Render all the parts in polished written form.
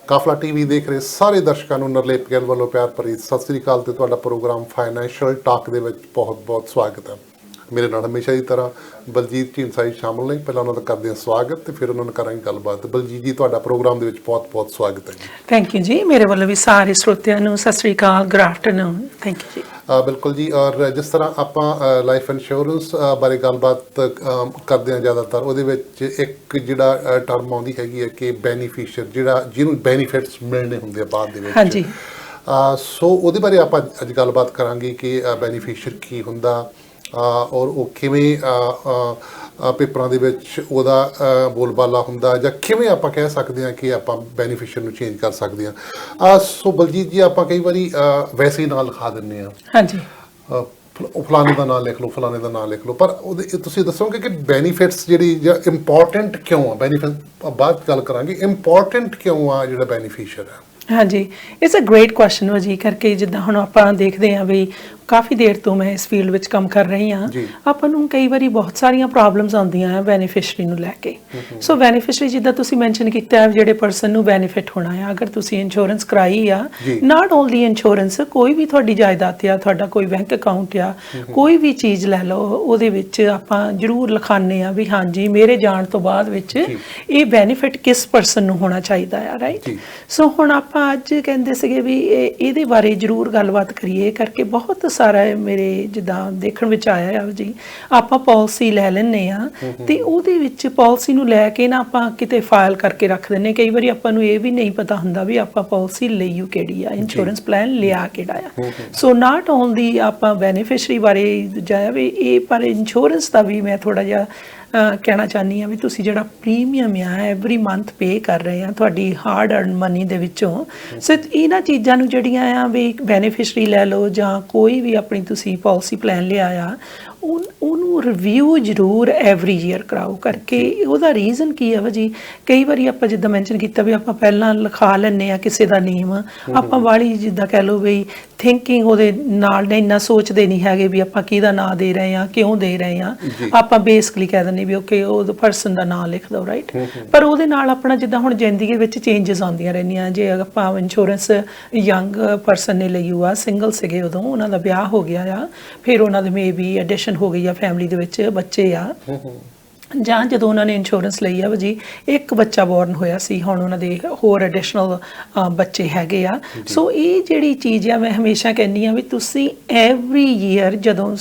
ਕਾਫਲਾ TV ਦੇਖ ਰਹੇ ਸਾਰੇ ਦਰਸ਼ਕਾਂ ਨੂੰ ਨਰਲੇਪ ਗਿੱਲ ਵੱਲੋਂ ਪਿਆਰ ਭਰੀ ਸਤਿ ਸ੍ਰੀ ਅਕਾਲ ਤੇ ਤੁਹਾਡਾ ਪ੍ਰੋਗਰਾਮ ਫਾਈਨੈਂਸ਼ੀਅਲ ਟਾਕ ਦੇ ਵਿੱਚ ਬਹੁਤ-ਬਹੁਤ ਸਵਾਗਤ ਹੈ। ਮੇਰੇ ਨਾਲ ਹਮੇਸ਼ਾ ਦੀ ਤਰ੍ਹਾਂ ਬਲਜੀਤ ਢੀਂਡਸਾ ਜੀ ਸ਼ਾਮਲ ਨੇ। ਪਹਿਲਾਂ ਉਹਨਾਂ ਦਾ ਕਰਦੇ ਹਾਂ ਸਵਾਗਤ ਤੇ ਫਿਰ ਉਹਨਾਂ ਨਾਲ ਕਰਾਂਗੇ ਗੱਲਬਾਤ। ਬਲਜੀਤ ਜੀ ਤੁਹਾਡਾ ਪ੍ਰੋਗਰਾਮ ਦੇ ਵਿੱਚ ਬਹੁਤ-ਬਹੁਤ ਸਵਾਗਤ ਹੈ ਜੀ। ਥੈਂਕ ਯੂ ਜੀ। ਮੇਰੇ ਵੱਲੋਂ ਵੀ ਸਾਰੇ ਸਰੋਤਿਆਂ ਨੂੰ ਸਤਿ ਸ੍ਰੀ ਅਕਾਲ, ਗੁੱਡ ਆਫਟਰਨੂਨ। ਥੈਂਕ ਯੂ ਜੀ। ਬਿਲਕੁਲ ਜੀ। ਔਰ ਜਿਸ ਤਰ੍ਹਾਂ ਆਪਾਂ ਲਾਈਫ ਇੰਸ਼ੋਰੈਂਸ ਬਾਰੇ ਗੱਲਬਾਤ ਕਰਦੇ ਹਾਂ ਜ਼ਿਆਦਾਤਰ, ਉਹਦੇ ਵਿੱਚ ਇੱਕ ਜਿਹੜਾ ਟਰਮ ਆਉਂਦੀ ਹੈਗੀ ਹੈ ਕਿ ਬੈਨੀਫੀਸ਼ੀਅਰ, ਜਿਹਨੂੰ ਬੈਨੀਫਿਟਸ ਮਿਲਣੇ ਹੁੰਦੇ ਆ ਬਾਅਦ ਦੇ ਵਿੱਚ। ਹਾਂਜੀ। ਸੋ ਉਹਦੇ ਬਾਰੇ ਆਪਾਂ ਅੱਜ ਗੱਲਬਾਤ ਕਰਾਂਗੇ ਕਿ ਬੈਨੀਫੀਸ਼ੀਅਰ ਕੀ ਹੁੰਦਾ ਔਰ ਉਹ ਕਿਵੇਂ ਪੇਪਰਾਂ ਦੇ ਵਿੱਚ ਉਹਦਾ ਬੋਲਬਾਲਾ ਹੁੰਦਾ, ਜਾਂ ਕਿਵੇਂ ਆਪਾਂ ਕਹਿ ਸਕਦੇ ਹਾਂ ਕਿ ਆਪਾਂ ਬੈਨੀਫੀਸ਼ੀਅਰ ਨੂੰ ਚੇਂਜ ਕਰ ਸਕਦੇ ਹਾਂ। ਸੋ ਬਲਜੀਤ ਜੀ, ਆਪਾਂ ਕਈ ਵਾਰੀ ਵੈਸੇ ਹੀ ਨਾਂ ਲਿਖਾ ਦਿੰਦੇ ਹਾਂ। ਹਾਂਜੀ। ਫਲਾਣੇ ਦਾ ਨਾਂ ਲਿਖ ਲਓ, ਫਲਾਣੇ ਦਾ ਨਾਂ ਲਿਖ ਲਓ, ਪਰ ਉਹਦੇ ਤੁਸੀਂ ਦੱਸੋਗੇ ਕਿ ਬੈਨੀਫਿਟਸ ਜਿਹੜੀ ਜਾਂ ਇੰਪੋਰਟੈਂਟ ਕਿਉਂ ਆ? ਬੈਨੀਫਿਟ ਬਾਅਦ ਗੱਲ ਕਰਾਂਗੇ, ਇੰਪੋਰਟੈਂਟ ਕਿਉਂ ਆ ਜਿਹੜਾ ਬੈਨੀਫੀਸ਼ੀਅਰ ਹੈ? ਹਾਂਜੀ, ਇਟਸ ਅ ਗ੍ਰੇਟ ਕੁਐਸਚਨ ਹੋ ਜੀ। ਕਰਕੇ ਜਿੱਦਾਂ ਹੁਣ ਆਪਾਂ ਦੇਖਦੇ ਹਾਂ ਵੀ ਕਾਫੀ ਦੇਰ ਤੋਂ ਮੈਂ ਇਸ ਫੀਲਡ ਵਿੱਚ ਕੰਮ ਕਰ ਰਹੀ ਹਾਂ। ਆਪਾਂ ਨੂੰ ਕਈ ਵਾਰੀ ਬਹੁਤ ਸਾਰੀਆਂ ਪ੍ਰੋਬਲਮਸ ਆਉਂਦੀਆਂ ਆ ਬੈਨੀਫਿਸ਼ਰੀ ਨੂੰ ਲੈ ਕੇ। ਸੋ ਬੈਨੀਫਿਸ਼ਰੀ ਜਿੱਦਾਂ ਤੁਸੀਂ ਮੈਂਸ਼ਨ ਕੀਤਾ ਹੈ, ਜਿਹੜੇ ਪਰਸਨ ਨੂੰ ਬੈਨੀਫਿਟ ਹੋਣਾ ਆ, ਅਗਰ ਤੁਸੀਂ ਇੰਸ਼ੋਰੈਂਸ ਕਰਾਈ ਆ, ਨਾਟ ਓਨਲੀ ਇੰਸ਼ੋਰੈਂਸ, ਕੋਈ ਵੀ ਤੁਹਾਡੀ ਜਾਇਦਾਦ ਆ, ਤੁਹਾਡਾ ਕੋਈ ਬੈਂਕ ਅਕਾਊਂਟ ਆ, ਕੋਈ ਵੀ ਚੀਜ਼ ਲੈ ਲਓ, ਉਹਦੇ ਵਿੱਚ ਆਪਾਂ ਜ਼ਰੂਰ ਲਿਖਾਉਂਦੇ ਆ ਵੀ ਹਾਂਜੀ ਮੇਰੇ ਜਾਣ ਤੋਂ ਬਾਅਦ ਵਿੱਚ ਇਹ ਬੈਨੀਫਿਟ ਕਿਸ ਪਰਸਨ ਨੂੰ ਹੋਣਾ ਚਾਹੀਦਾ ਆ, ਰਾਈਟ? ਸੋ ਹੁਣ ਆਪਾਂ ਅੱਜ ਕਹਿੰਦੇ ਸੀਗੇ ਵੀ ਇਹਦੇ ਬਾਰੇ ਜ਼ਰੂਰ ਗੱਲਬਾਤ ਕਰੀਏ। ਕਰਕੇ ਬਹੁਤ ਸਾਰਾ ਮੇਰੇ ਜਿੱਦਾਂ ਦੇਖਣ ਵਿੱਚ ਆਇਆ ਆ ਜੀ, ਆਪਾਂ ਪਾਲਿਸੀ ਲੈ ਲੈਂਦੇ ਆ ਤੇ ਉਹਦੇ ਵਿੱਚ ਪਾਲਿਸੀ ਨੂੰ ਲੈ ਕੇ ਨਾ ਆਪਾਂ ਕਿਤੇ ਫਾਈਲ ਕਰਕੇ ਰੱਖ ਦਿੰਦੇ। ਕਈ ਵਾਰੀ ਆਪਾਂ ਨੂੰ ਇਹ ਵੀ ਨਹੀਂ ਪਤਾ ਹੁੰਦਾ ਵੀ ਆਪਾਂ ਪਾਲਿਸੀ ਲਈ ਕਿਹੜੀ ਆ, ਇੰਸ਼ੋਰੈਂਸ ਪਲਾਨ ਲਿਆ ਕਿਹੜਾ ਆ। ਸੋ ਨਾਟ ਓਨਲੀ ਆਪਾਂ ਬੈਨੀਫਿਸ਼ਰੀ ਬਾਰੇ ਜਾਇਆ ਵੀ ਇਹ, ਪਰ ਇੰਸ਼ੋਰੈਂਸ ਦਾ ਵੀ ਮੈਂ ਥੋੜਾ ਜਿਹਾ ਕਹਿਣਾ ਚਾਹੁੰਦੀ ਹਾਂ ਵੀ ਤੁਸੀਂ ਜਿਹੜਾ ਪ੍ਰੀਮੀਅਮ ਆ ਐਵਰੀ ਮੰਥ ਪੇ ਕਰ ਰਹੇ ਆ ਤੁਹਾਡੀ ਹਾਰਡ ਅਰਨ ਮਨੀ ਦੇ ਵਿੱਚੋਂ। ਸੋ ਇਹਨਾਂ ਚੀਜ਼ਾਂ ਨੂੰ ਜਿਹੜੀਆਂ ਆ ਵੀ ਬੈਨੀਫਿਸ਼ਰੀ ਲੈ ਲਓ ਜਾਂ ਕੋਈ ਵੀ ਆਪਣੀ ਤੁਸੀਂ ਪਾਲਿਸੀ ਪਲਾਨ ਲਿਆ ਆ, ਉਹਨੂੰ ਰਿਵਿਊ ਜ਼ਰੂਰ ਐਵਰੀ ਈਅਰ ਕਰਾਓ। ਕਰਕੇ ਉਹਦਾ ਰੀਜ਼ਨ ਕੀ ਆ ਵਾ ਜੀ, ਕਈ ਵਾਰੀ ਆਪਾਂ ਜਿੱਦਾਂ ਮੈਂਸ਼ਨ ਕੀਤਾ ਵੀ ਆਪਾਂ ਪਹਿਲਾਂ ਲਿਖਾ ਲੈਂਦੇ ਆ ਕਿਸੇ ਦਾ ਨੇਮ, ਆਪਾਂ ਵਾਲੀ ਜਿੱਦਾਂ ਕਹਿ ਲਓ ਵੀ ਥਿੰਕਿੰਗ ਉਹਦੇ ਨਾਲ ਇੰਨਾ ਸੋਚਦੇ ਨਹੀਂ ਹੈਗੇ ਵੀ ਆਪਾਂ ਕਿਹਦਾ ਨਾਂ ਦੇ ਰਹੇ ਆ, ਕਿਉਂ ਦੇ ਰਹੇ ਆ। ਆਪਾਂ ਬੇਸਿਕਲੀ ਕਹਿ ਦਿੰਦੇ ਵੀ ਓਕੇ ਉਹ ਪਰਸਨ ਦਾ ਨਾਂ ਲਿਖ ਦਿਓ, ਰਾਈਟ? ਪਰ ਉਹਦੇ ਨਾਲ ਆਪਣਾ ਜਿੱਦਾਂ ਹੁਣ ਜ਼ਿੰਦਗੀ ਵਿੱਚ ਚੇਂਜਸ ਆਉਂਦੀਆਂ ਰਹਿੰਦੀਆਂ। ਜੇ ਆਪਾਂ ਇੰਸ਼ੋਰੈਂਸ ਯੰਗ ਪਰਸਨ ਨੇ ਲਈ ਆ, ਸਿੰਗਲ ਸੀਗੇ ਉਦੋਂ, ਉਹਨਾਂ ਦਾ ਵਿਆਹ ਹੋ ਗਿਆ ਆ, ਫਿਰ ਉਹਨਾਂ ਦੇ ਮੇ ਵੀ ਐਡੀਸ਼ਨ ਹੋ ਗਈ ਆ, ਫੈਮਿਲੀ ਦੇ ਵਿੱਚ ਬੱਚੇ ਆ, ਜਾਂ ਜਦੋਂ ਉਹਨਾਂ ਨੇ ਇੰਸ਼ੋਰੈਂਸ ਲਈ ਆ ਜੀ ਇੱਕ ਬੱਚਾ ਬੋਰਨ ਹੋਇਆ ਸੀ, ਹੁਣ ਉਹਨਾਂ ਦੇ ਹੋਰ ਐਡੀਸ਼ਨਲ ਬੱਚੇ ਹੈਗੇ ਆ। ਸੋ ਇਹ ਜਿਹੜੀ ਚੀਜ਼ ਆ, ਮੈਂ ਹਮੇਸ਼ਾ ਕਹਿੰਦੀ ਆ ਵੀ ਤੁਸੀਂ ਐਵਰੀ ਈਅਰ ਜਦੋਂ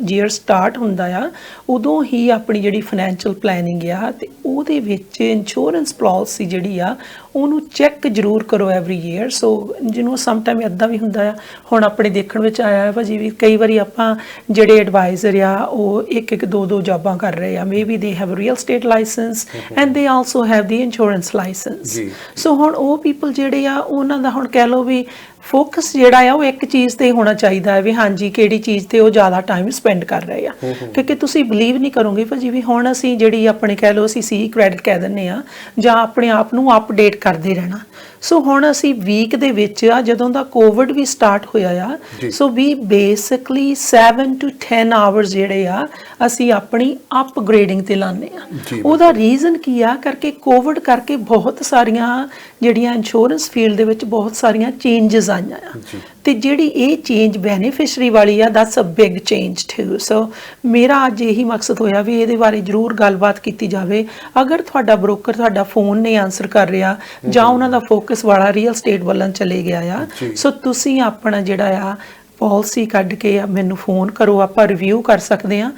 ਈਅਰ ਸਟਾਰਟ ਹੁੰਦਾ ਆ, ਉਦੋਂ ਹੀ ਆਪਣੀ ਜਿਹੜੀ ਫਾਈਨੈਂਸ਼ੀਅਲ ਪਲੈਨਿੰਗ ਆ ਤੇ ਉਹਦੇ ਵਿੱਚ ਇੰਸ਼ੋਰੈਂਸ ਪਾਲਿਸੀ ਜਿਹੜੀ ਆ ਉਹਨੂੰ ਚੈੱਕ ਜ਼ਰੂਰ ਕਰੋ ਐਵਰੀ ਈਅਰ। ਸੋ ਜਿਹਨੂੰ ਸਮਟਾਈਮ ਇੱਦਾਂ ਵੀ ਹੁੰਦਾ ਆ, ਹੁਣ ਆਪਣੇ ਦੇਖਣ ਵਿੱਚ ਆਇਆ ਵਾ ਜੀ ਵੀ ਕਈ ਵਾਰੀ ਆਪਾਂ ਜਿਹੜੇ ਐਡਵਾਈਜ਼ਰ ਆ ਉਹ ਇੱਕ ਦੋ ਜੌਬਾਂ ਕਰ ਰਹੇ ਆ, ਮੇ ਬੀ ਦੇ have a real estate license and they also have the insurance license. So ਹੁਣ ਉਹ ਪੀਪਲ ਜਿਹੜੇ ਆ ਉਹਨਾਂ ਦਾ ਹੁਣ ਕਹਿ ਲਓ ਵੀ ਫੋਕਸ ਜਿਹੜਾ ਆ ਉਹ ਇੱਕ ਚੀਜ਼ ਤੇ ਹੋਣਾ ਚਾਹੀਦਾ ਹੈ ਵੀ ਹਾਂਜੀ ਕਿਹੜੀ ਚੀਜ਼ ਤੇ ਉਹ ਜ਼ਿਆਦਾ ਟਾਈਮ ਸਪੈਂਡ ਕਰ ਰਹੇ ਆ। ਕਿਉਂਕਿ ਤੁਸੀਂ ਬਿਲੀਵ ਨਹੀਂ ਕਰੋਗੇ ਭਾਜੀ ਵੀ ਹੁਣ ਅਸੀਂ ਜਿਹੜੀ ਆਪਣੇ ਕਹਿ ਲਓ ਅਸੀਂ ਸੀ ਕ੍ਰੈਡਿਟ ਕਹਿ ਦਿੰਦੇ ਆ, ਜਾਂ ਆਪਣੇ ਆਪ ਨੂੰ ਅਪਡੇਟ ਕਰਦੇ ਰਹਿਣਾ। ਸੋ ਹੁਣ ਅਸੀਂ ਵੀਕ ਦੇ ਵਿੱਚ ਆ, ਜਦੋਂ ਦਾ ਕੋਵਿਡ ਵੀ ਸਟਾਰਟ ਹੋਇਆ ਆ, ਸੋ ਵੀ ਬੇਸਿਕਲੀ 7 to 10 ਆਵਰਸ ਜਿਹੜੇ ਆ ਅਸੀਂ ਆਪਣੀ ਅਪਗ੍ਰੇਡਿੰਗ ਤੇ ਲਾਉਂਦੇ ਆ। ਉਹਦਾ ਰੀਜ਼ਨ ਕੀ ਆ? ਕਰਕੇ ਕੋਵਿਡ ਕਰਕੇ ਬਹੁਤ ਸਾਰੀਆਂ ਜਿਹੜੀਆਂ ਇੰਸ਼ੋਰੈਂਸ ਫੀਲਡ ਦੇ ਵਿੱਚ ਬਹੁਤ ਸਾਰੀਆਂ ਚੇਂਜਸ ਆਈਆਂ ਆ, ਤੇ ਜਿਹੜੀ ਇਹ ਚੇਂਜ ਬੈਨੀਫਿਸ਼ਰੀ ਵਾਲੀ ਆ, that's a big change too. So ਮੇਰਾ ਅੱਜ ਇਹੀ ਮਕਸਦ ਹੋਇਆ ਵੀ ਇਹਦੇ ਬਾਰੇ ਜ਼ਰੂਰ ਗੱਲਬਾਤ ਕੀਤੀ ਜਾਵੇ। ਅਗਰ ਤੁਹਾਡਾ ਬ੍ਰੋਕਰ ਤੁਹਾਡਾ ਫੋਨ ਨਹੀਂ ਆਨਸਰ ਕਰ ਰਿਹਾ ਜਾਂ ਉਹਨਾਂ ਦਾ ਫੋਕਸ ਵਾਲਾ ਰੀਅਲ ਸਟੇਟ ਵੱਲੋਂ ਚਲੇ ਗਿਆ ਆ, ਸੋ ਤੁਸੀਂ ਆਪਣਾ ਜਿਹੜਾ ਆ ਪਾਲਿਸੀ ਕੱਢ ਕੇ ਮੈਨੂੰ ਫੋਨ ਕਰੋ, ਆਪਾਂ ਰਿਵਿਊ ਕਰ ਸਕਦੇ ਆ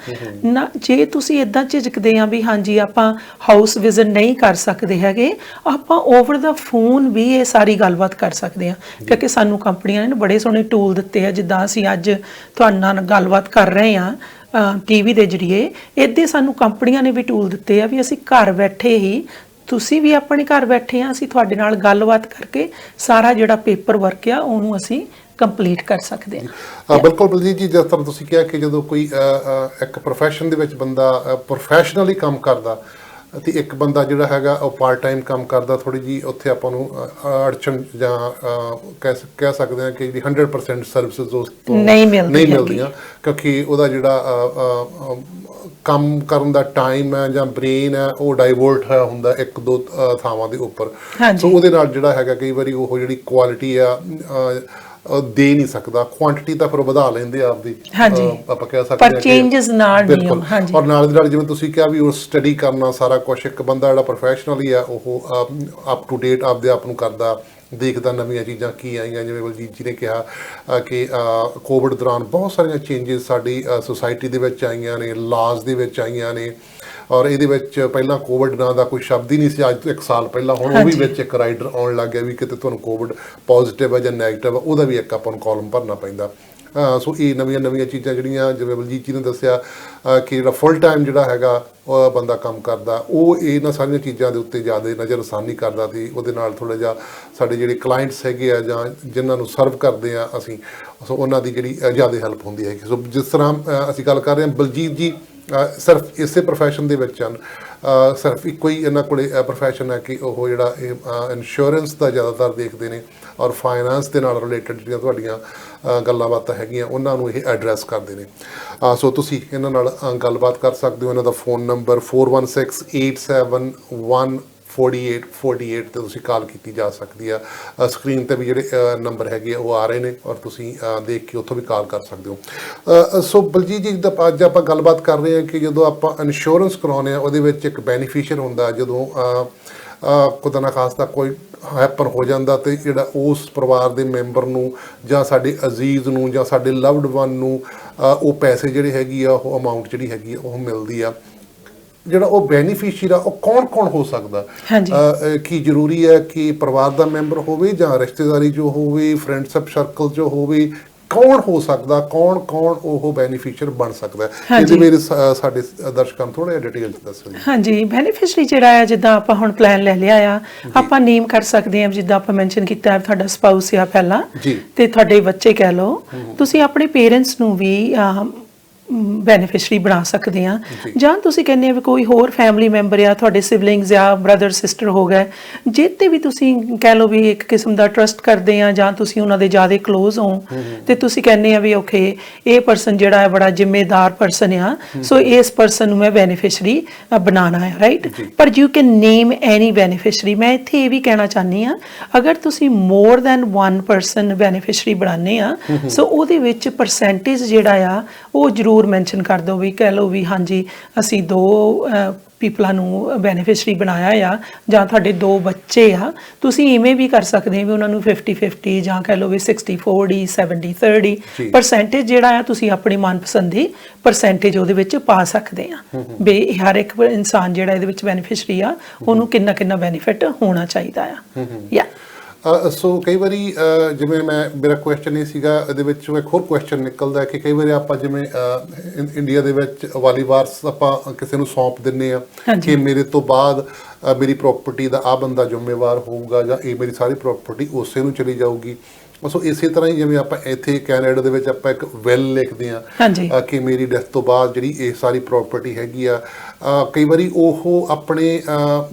ਨਾ। ਜੇ ਤੁਸੀਂ ਇਦਾਂ ਝਿਜਕਦੇ ਆ ਵੀ ਹਾਂਜੀ ਆਪਾਂ ਹਾਊਸ ਵਿਜ਼ਿਟ ਨਹੀਂ ਕਰ ਸਕਦੇ ਹੈਗੇ, ਆਪਾਂ ਓਵਰ ਦਾ ਫੋਨ ਵੀ ਇਹ ਸਾਰੀ ਗੱਲਬਾਤ ਕਰ ਸਕਦੇ ਆ। ਕਿਉਂਕਿ ਸਾਨੂੰ ਕੰਪਨੀਆਂ ਨੇ ਬੜੇ ਸੋਹਣੇ ਟੂਲ ਦਿੱਤੇ ਆ, ਜਿੱਦਾਂ ਅਸੀਂ ਅੱਜ ਤੁਹਾਡੇ ਨਾਲ ਗੱਲਬਾਤ ਕਰ ਰਹੇ ਆ ਟੀਵੀ ਦੇ ਜਰੀਏ, ਇੱਦਾਂ ਸਾਨੂੰ ਕੰਪਨੀਆਂ ਨੇ ਵੀ ਟੂਲ ਦਿੱਤੇ ਆ ਵੀ ਅਸੀਂ ਘਰ ਬੈਠੇ ਹੀ, ਤੁਸੀਂ ਵੀ ਆਪਣੇ ਘਰ ਬੈਠੇ ਆ, ਅਸੀਂ ਤੁਹਾਡੇ ਨਾਲ ਗੱਲਬਾਤ ਕਰਕੇ ਸਾਰਾ ਜਿਹੜਾ ਪੇਪਰ ਵਰਕ ਆ ਉਹਨੂੰ ਅਸੀਂ ਕੰਪਲੀਟ ਕਰ ਸਕਦੇ ਹਾਂ। ਬਿਲਕੁਲ ਬਲਜੀਤ ਜੀ, ਜਿਸ ਤਰ੍ਹਾਂ ਤੁਸੀਂ ਕਿਹਾ ਕਿ ਜਦੋਂ ਕੋਈ ਇੱਕ ਪ੍ਰੋਫੈਸ਼ਨ ਦੇ ਵਿੱਚ ਬੰਦਾ ਪ੍ਰੋਫੈਸ਼ਨਲੀ ਕੰਮ ਕਰਦਾ ਤੇ ਇੱਕ ਬੰਦਾ ਜਿਹੜਾ ਹੈਗਾ ਉਹ ਪਾਰਟ ਟਾਈਮ ਕੰਮ ਕਰਦਾ, ਥੋੜੀ ਜੀ ਉੱਥੇ ਆਪਾਂ ਨੂੰ ਅੜਚਨ ਜਾਂ ਕਹਿ ਸਕਦੇ ਹਾਂ ਕਿ ਜਿਹੜੀ 100% ਸਰਵਿਸਿਜ਼ ਉਸ ਤੋਂ ਨਹੀਂ ਮਿਲਦੀਆਂ, ਕਿਉਂਕਿ ਉਹਦਾ ਜਿਹੜਾ ਕੰਮ ਕਰਨ ਦਾ ਟਾਈਮ ਹੈ ਜਾਂ ਬ੍ਰੇਨ ਹੈ ਉਹ ਡਾਈਵਰਟ ਹੋਇਆ ਹੁੰਦਾ ਇੱਕ ਦੋ ਥਾਵਾਂ ਦੇ ਉੱਪਰ। ਸੋ ਉਹਦੇ ਨਾਲ ਜਿਹੜਾ ਹੈਗਾ ਕਈ ਵਾਰੀ ਉਹ ਜਿਹੜੀ ਕੁਆਲਿਟੀ ਆ ਦੇ ਨਹੀਂ ਸਕਦਾ, ਕੁਆਂਟੀਟੀ ਤਾਂ ਫਿਰ ਵਧਾ ਲੈਂਦੇ ਆਪਦੀ, ਆਪਾਂ ਕਹਿ ਸਕਦੇ ਪਰ ਚੇਂਜਸ ਨਾਲ ਬਿਲਕੁਲ। ਔਰ ਨਾਲ ਦੀ ਨਾਲ ਜਿਵੇਂ ਤੁਸੀਂ ਕਿਹਾ ਵੀ ਉਹ ਸਟੱਡੀ ਕਰਨਾ ਸਾਰਾ ਕੁਛ, ਇੱਕ ਬੰਦਾ ਜਿਹੜਾ ਪ੍ਰੋਫੈਸ਼ਨਲੀ ਆ ਉਹ ਅਪ ਟੂ ਡੇਟ ਆਪਦੇ ਆਪ ਨੂੰ ਕਰਦਾ, ਦੇਖਦਾ ਨਵੀਆਂ ਚੀਜ਼ਾਂ ਕੀ ਆਈਆਂ। ਜਿਵੇਂ ਬਲਜੀਤ ਜੀ ਨੇ ਕਿਹਾ ਕਿ ਕੋਵਿਡ ਦੌਰਾਨ ਬਹੁਤ ਸਾਰੀਆਂ ਚੇਂਜਸ ਸਾਡੀ ਸੁਸਾਇਟੀ ਦੇ ਵਿੱਚ ਆਈਆਂ ਨੇ, ਲਾਜ਼ ਦੇ ਵਿੱਚ ਆਈਆਂ ਨੇ, ਔਰ ਇਹਦੇ ਵਿੱਚ ਪਹਿਲਾਂ ਕੋਵਿਡ ਨਾਂ ਦਾ ਕੋਈ ਸ਼ਬਦ ਹੀ ਨਹੀਂ ਸੀ ਅੱਜ ਤੋਂ 1 ਸਾਲ ਪਹਿਲਾਂ, ਹੁਣ ਉਹ ਵੀ ਵਿੱਚ ਇੱਕ ਰਾਈਡਰ ਆਉਣ ਲੱਗ ਗਿਆ ਵੀ ਕਿਤੇ ਤੁਹਾਨੂੰ ਕੋਵਿਡ ਪੋਜ਼ਿਟਿਵ ਹੈ ਜਾਂ ਨੈਗੇਟਿਵ, ਉਹਦਾ ਵੀ ਇੱਕ ਆਪਾਂ ਨੂੰ ਕਾਲਮ ਭਰਨਾ ਪੈਂਦਾ। ਸੋ ਇਹ ਨਵੀਆਂ ਚੀਜ਼ਾਂ ਜਿਹੜੀਆਂ ਜਿਵੇਂ ਬਲਜੀਤ ਜੀ ਨੇ ਦੱਸਿਆ ਕਿ ਜਿਹੜਾ ਫੁੱਲ ਟਾਈਮ ਜਿਹੜਾ ਹੈਗਾ ਉਹ ਬੰਦਾ ਕੰਮ ਕਰਦਾ, ਉਹ ਇਹਨਾਂ ਸਾਰੀਆਂ ਚੀਜ਼ਾਂ ਦੇ ਉੱਤੇ ਜ਼ਿਆਦਾ ਨਜ਼ਰਸਾਨੀ ਕਰਦਾ ਸੀ। ਉਹਦੇ ਨਾਲ ਥੋੜ੍ਹਾ ਜਿਹਾ ਸਾਡੇ ਜਿਹੜੇ ਕਲਾਇੰਟਸ ਹੈਗੇ ਆ ਜਾਂ ਜਿਨ੍ਹਾਂ ਨੂੰ ਸਰਵ ਕਰਦੇ ਆ ਅਸੀਂ, ਸੋ ਉਹਨਾਂ ਦੀ ਜਿਹੜੀ ਜ਼ਿਆਦਾ ਹੈਲਪ ਹੁੰਦੀ ਹੈਗੀ। ਸੋ ਜਿਸ ਤਰ੍ਹਾਂ ਅਸੀਂ ਗੱਲ ਕਰ ਰਹੇ ਹਾਂ, ਬਲਜੀਤ ਜੀ ਸਿਰਫ ਇਸੇ ਪ੍ਰੋਫੈਸ਼ਨ ਦੇ ਵਿੱਚ ਹਨ, ਸਿਰਫ ਇੱਕੋ ਹੀ ਇਹਨਾਂ ਕੋਲੇ ਪ੍ਰੋਫੈਸ਼ਨ ਹੈ ਕਿ ਉਹ ਜਿਹੜਾ ਇਹ ਇੰਸ਼ੋਰੈਂਸ ਦਾ ਜ਼ਿਆਦਾਤਰ ਦੇਖਦੇ ਨੇ ਔਰ ਫਾਈਨੈਂਸ ਦੇ ਨਾਲ ਰਿਲੇਟਡ ਜਿਹੜੀਆਂ ਤੁਹਾਡੀਆਂ ਗੱਲਾਂ ਬਾਤਾਂ ਹੈਗੀਆਂ ਉਹਨਾਂ ਨੂੰ ਇਹ ਐਡਰੈਸ ਕਰਦੇ ਨੇ। ਸੋ ਤੁਸੀਂ ਇਹਨਾਂ ਨਾਲ ਗੱਲਬਾਤ ਕਰ ਸਕਦੇ ਹੋ। ਇਹਨਾਂ ਦਾ ਫੋਨ ਨੰਬਰ 4168714848 ਤੇ ਤੁਸੀਂ ਕਾਲ ਕੀਤੀ ਜਾ ਸਕਦੀ ਆ। ਸਕਰੀਨ ਤੇ ਵੀ ਜਿਹੜੇ ਨੰਬਰ ਹੈਗੇ ਉਹ ਆ ਰਹੇ ਨੇ ਔਰ ਤੁਸੀਂ ਦੇਖ ਕੇ ਉੱਥੋਂ ਵੀ ਕਾਲ ਕਰ ਸਕਦੇ ਹੋ। ਸੋ ਬਲਜੀਤ ਜੀ ਦਾ ਅੱਜ ਆਪਾਂ ਗੱਲਬਾਤ ਕਰ ਰਹੇ ਹਾਂ ਕਿ ਜਦੋਂ ਆਪਾਂ ਇੰਸ਼ੋਰੈਂਸ ਕਰਾਉਂਦੇ ਹਾਂ ਉਹਦੇ ਵਿੱਚ ਇੱਕ ਬੈਨੀਫੀਸ਼ੀਅਰ ਹੁੰਦਾ, ਜਦੋਂ ਖੁਦਾ ਨਾ ਖਾਸਤਾ ਕੋਈ ਹੈਪਨ ਹੋ ਜਾਂਦਾ ਤੇ ਜਿਹੜਾ ਉਸ ਪਰਿਵਾਰ ਦੇ ਮੈਂਬਰ ਨੂੰ ਜਾਂ ਸਾਡੇ ਅਜ਼ੀਜ਼ ਨੂੰ ਜਾਂ ਸਾਡੇ ਲਵਡ ਵਨ ਨੂੰ ਉਹ ਪੈਸੇ ਜਿਹੜੇ ਹੈਗੀ ਆ ਉਹ ਅਮਾਊਂਟ ਜਿਹੜੀ ਹੈਗੀ ਆ ਉਹ ਮਿਲਦੀ ਆ। ਜਿਹੜਾ ਉਹ ਬੈਨੀਫੀਸ਼ੀਅਰ ਆ ਉਹ ਕੌਣ ਹੋ ਸਕਦਾ? ਕੀ ਜ਼ਰੂਰੀ ਹੈ ਕਿ ਪਰਿਵਾਰ ਦਾ ਮੈਂਬਰ ਹੋਵੇ ਜਾਂ ਰਿਸ਼ਤੇਦਾਰੀ ਜੋ ਹੋਵੇ, ਫਰੈਂਡਸ਼ਿਪ ਸਰਕਲ ਜੋ ਹੋਵੇ, ਕੌਣ ਹੋ ਸਕਦਾ, ਕੌਣ ਉਹ ਬੈਨੀਫੀਸ਼ੀਅਰ ਬਣ ਸਕਦਾ? ਇਹਦੇ ਮੇਰੇ ਸਾਡੇ ਦਰਸ਼ਕਾਂ ਨੂੰ ਥੋੜਾ ਜਿਹਾ ਡਿਟੇਲ ਚ ਦੱਸੋ। ਹਾਂਜੀ, ਬੈਨੀਫੀਸ਼ਰੀ ਜਿਹੜਾ ਆ, ਜਿੱਦਾਂ ਆਪਾਂ ਹੁਣ ਪਲਾਨ ਲੈ ਲਿਆ ਆ, ਆਪਾਂ ਨੇਮ ਕਰ ਸਕਦੇ ਹਾਂ, ਜਿੱਦਾਂ ਆਪਾਂ ਮੈਂਸ਼ਨ ਕੀਤਾ ਤੁਹਾਡਾ ਸਪਾਊਸ ਆ ਪਹਿਲਾਂ ਤੇ ਤੁਹਾਡੇ ਬੱਚੇ ਕਹਿ ਲਓ, ਤੁਸੀਂ ਆਪਣੇ ਪੇਰੈਂਟਸ ਨੂੰ ਵੀ ਬੈਨੀਫਿਸ਼ਰੀ ਬਣਾ ਸਕਦੇ ਆ, ਜਾਂ ਤੁਸੀਂ ਕਹਿੰਦੇ ਆ ਵੀ ਕੋਈ ਹੋਰ ਫੈਮਿਲੀ ਮੈਂਬਰ ਆ, ਤੁਹਾਡੇ ਸਿਬਲਿੰਗਸ ਆ, ਬ੍ਰਦਰ ਸਿਸਟਰ ਹੋ ਗਏ, ਜਿੱਤੇ ਵੀ ਤੁਸੀਂ ਕਹਿ ਲਓ ਵੀ ਇੱਕ ਕਿਸਮ ਦਾ ਟਰਸਟ ਕਰਦੇ ਆ ਜਾਂ ਤੁਸੀਂ ਉਹਨਾਂ ਦੇ ਜ਼ਿਆਦਾ ਕਲੋਜ਼ ਹੋ ਤੇ ਤੁਸੀਂ ਕਹਿੰਦੇ ਆ ਵੀ ਓਕੇ ਇਹ ਪਰਸਨ ਜਿਹੜਾ ਹੈ ਬੜਾ ਜ਼ਿੰਮੇਦਾਰ ਪਰਸਨ ਆ, ਸੋ ਇਸ ਪਰਸਨ ਨੂੰ ਮੈਂ ਬੈਨੀਫਿਸ਼ਰੀ ਬਣਾਉਣਾ ਹੈ, ਰਾਈਟ? ਪਰ you can name any beneficiary. ਮੈਂ ਇੱਥੇ ਇਹ ਵੀ ਕਹਿਣਾ ਚਾਹੁੰਦੀ ਆ, ਅਗਰ ਤੁਸੀਂ ਮੋਰ ਦੈਨ 1 ਪਰਸਨ ਬੈਨੀਫਿਸ਼ਰੀ ਬਣਾਉਂਦੇ ਆ, ਸੋ ਉਹਦੇ ਵਿੱਚ ਪਰਸੈਂਟੇਜ ਜਿਹੜਾ ਆ ਉਹ ਜ਼ਰੂਰ ਮੈਂਸ਼ਨ ਕਰ ਦਿਓ ਵੀ ਕਹਿ ਲਓ ਵੀ ਹਾਂਜੀ ਅਸੀਂ 2 ਪੀਪਲਾਂ ਨੂੰ ਬੈਨੀਫਿਸ਼ਰੀ ਬਣਾਇਆ ਆ, ਜਾਂ ਤੁਹਾਡੇ 2 ਬੱਚੇ ਆ, ਤੁਸੀਂ ਇਵੇਂ ਵੀ ਕਰ ਸਕਦੇ ਹੋ ਵੀ ਉਹਨਾਂ ਨੂੰ 50-50 ਜਾਂ ਕਹਿ ਲਓ ਵੀ 60-40 70-30 ਪਰਸੈਂਟੇਜ ਜਿਹੜਾ ਆ ਤੁਸੀਂ ਆਪਣੀ ਮਨਪਸੰਦ ਦੀ ਪਰਸੈਂਟੇਜ ਉਹਦੇ ਵਿੱਚ ਪਾ ਸਕਦੇ ਆ ਵੀ ਹਰ ਇੱਕ ਇਨਸਾਨ ਜਿਹੜਾ ਇਹਦੇ ਵਿੱਚ ਬੈਨੀਫਿਸ਼ਰੀ ਆ ਉਹਨੂੰ ਕਿੰਨਾ ਬੈਨੀਫਿਟ ਹੋਣਾ ਚਾਹੀਦਾ ਆ। ਯਾ ਸੋ ਕਈ ਵਾਰੀ ਜਿਵੇਂ ਮੇਰਾ ਕੁਐਸਚਨ ਇਹ ਸੀਗਾ, ਇਹਦੇ ਵਿੱਚ ਇੱਕ ਹੋਰ ਕੁਐਸਚਨ ਨਿਕਲਦਾ ਕਿ ਕਈ ਵਾਰੀ ਆਪਾਂ ਜਿਵੇਂ ਇੰਡੀਆ ਦੇ ਵਿੱਚ ਵਾਲੀ ਵਾਰਸ ਆਪਾਂ ਕਿਸੇ ਨੂੰ ਸੌਂਪ ਦਿੰਦੇ ਆ ਕਿ ਮੇਰੇ ਤੋਂ ਬਾਅਦ ਮੇਰੀ ਪ੍ਰੋਪਰਟੀ ਦਾ ਆਹ ਬੰਦਾ ਜ਼ਿੰਮੇਵਾਰ ਹੋਊਗਾ ਜਾਂ ਇਹ ਮੇਰੀ ਸਾਰੀ ਪ੍ਰੋਪਰਟੀ ਉਸੇ ਨੂੰ ਚਲੀ ਜਾਊਗੀ। ਸੋ ਇਸੇ ਤਰ੍ਹਾਂ ਹੀ ਜਿਵੇਂ ਆਪਾਂ ਇੱਥੇ ਕੈਨੇਡਾ ਦੇ ਵਿੱਚ ਆਪਾਂ ਇੱਕ ਵਿਲ ਲਿਖਦੇ ਆ ਕਿ ਮੇਰੀ ਡੈਥ ਤੋਂ ਬਾਅਦ ਜਿਹੜੀ ਇਹ ਸਾਰੀ ਪ੍ਰੋਪਰਟੀ ਹੈਗੀ ਆ, ਕਈ ਵਾਰੀ ਉਹ ਆਪਣੇ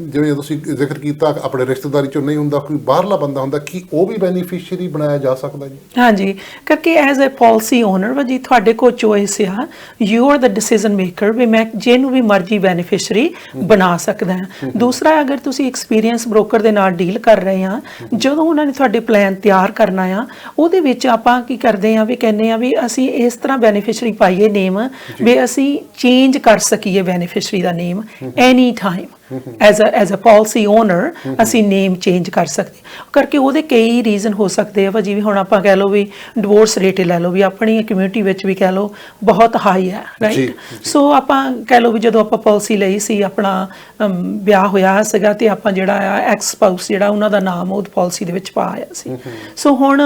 ਜਿਵੇਂ ਤੁਸੀਂ ਜ਼ਿਕਰ ਕੀਤਾ ਆਪਣੇ ਰਿਸ਼ਤੇਦਾਰੀ ਚੋਂ ਨਹੀਂ ਹੁੰਦਾ, ਕੋਈ ਬਾਹਰਲਾ ਬੰਦਾ ਹੁੰਦਾ, ਕੀ ਉਹ ਵੀ ਬੈਨੀਫੀਸ਼ੀਅਰੀ ਬਣਾਇਆ ਜਾ ਸਕਦਾ ਜੀ? ਹਾਂਜੀ, ਕਿਉਂਕਿ ਐਜ਼ ਅ ਪਾਲਿਸੀ ਓਨਰ ਵਾ ਜੀ ਤੁਹਾਡੇ ਕੋਲ ਚੋਇਸ ਆ, you are the decision maker ਵੀ ਮੈਂ ਜਿਹਨੂੰ ਵੀ ਮਰਜ਼ੀ ਬੈਨੀਫੀਸ਼ੀਅਰੀ ਬਣਾ ਸਕਦਾ ਹਾਂ। ਦੂਸਰਾ, ਅਗਰ ਤੁਸੀਂ ਐਕਸਪੀਰੀਅੰਸ ਬ੍ਰੋਕਰ ਦੇ ਨਾਲ ਡੀਲ ਕਰ ਰਹੇ ਆ, ਜਦੋਂ ਉਹਨਾਂ ਨੇ ਤੁਹਾਡੇ ਪਲਾਨ ਤਿਆਰ ਕਰਨਾ ਆ, ਉਹਦੇ ਵਿੱਚ ਆਪਾਂ ਕੀ ਕਰਦੇ ਆ ਵੀ ਕਹਿੰਦੇ ਆ ਵੀ ਅਸੀਂ ਇਸ ਤਰ੍ਹਾਂ ਬੈਨੀਫੀਸ਼ੀਅਰੀ ਪਾਈਏ ਨੇਮ ਵੀ ਅਸੀਂ ਚੇਂਜ ਕਰ ਸਕੀਏ ਬੈਨੀਫੀਸ਼ੀਅਰੀ ਦਾ name any time. As a policy owner ਅਸੀਂ ਨੇਮ ਚੇਂਜ ਕਰ ਸਕਦੇ ਕਰਕੇ ਉਹਦੇ ਕਈ ਰੀਜ਼ਨ ਹੋ ਸਕਦੇ ਆ। ਜਿਵੇਂ ਹੁਣ ਆਪਾਂ ਕਹਿ ਲਓ ਵੀ ਡਿਵੋਰਸ ਰੇਟ ਲੈ ਲਓ ਵੀ ਆਪਣੀ ਕਮਿਊਨਿਟੀ ਵਿੱਚ ਵੀ ਕਹਿ ਲਓ ਬਹੁਤ ਹਾਈ ਹੈ, ਰਾਈਟ? ਸੋ ਆਪਾਂ ਕਹਿ ਲਓ ਵੀ ਜਦੋਂ ਆਪਾਂ ਪਾਲਿਸੀ ਲਈ ਸੀ, ਆਪਣਾ ਵਿਆਹ ਹੋਇਆ ਸੀਗਾ ਤੇ ਆਪਾਂ ਜਿਹੜਾ ਆ ਐਕਸ ਸਪਾਊਸ ਜਿਹੜਾ ਉਹਨਾਂ ਦਾ ਨਾਮ ਉਹ ਪਾਲਿਸੀ ਦੇ ਵਿੱਚ ਪਾਇਆ ਸੀ। ਸੋ ਹੁਣ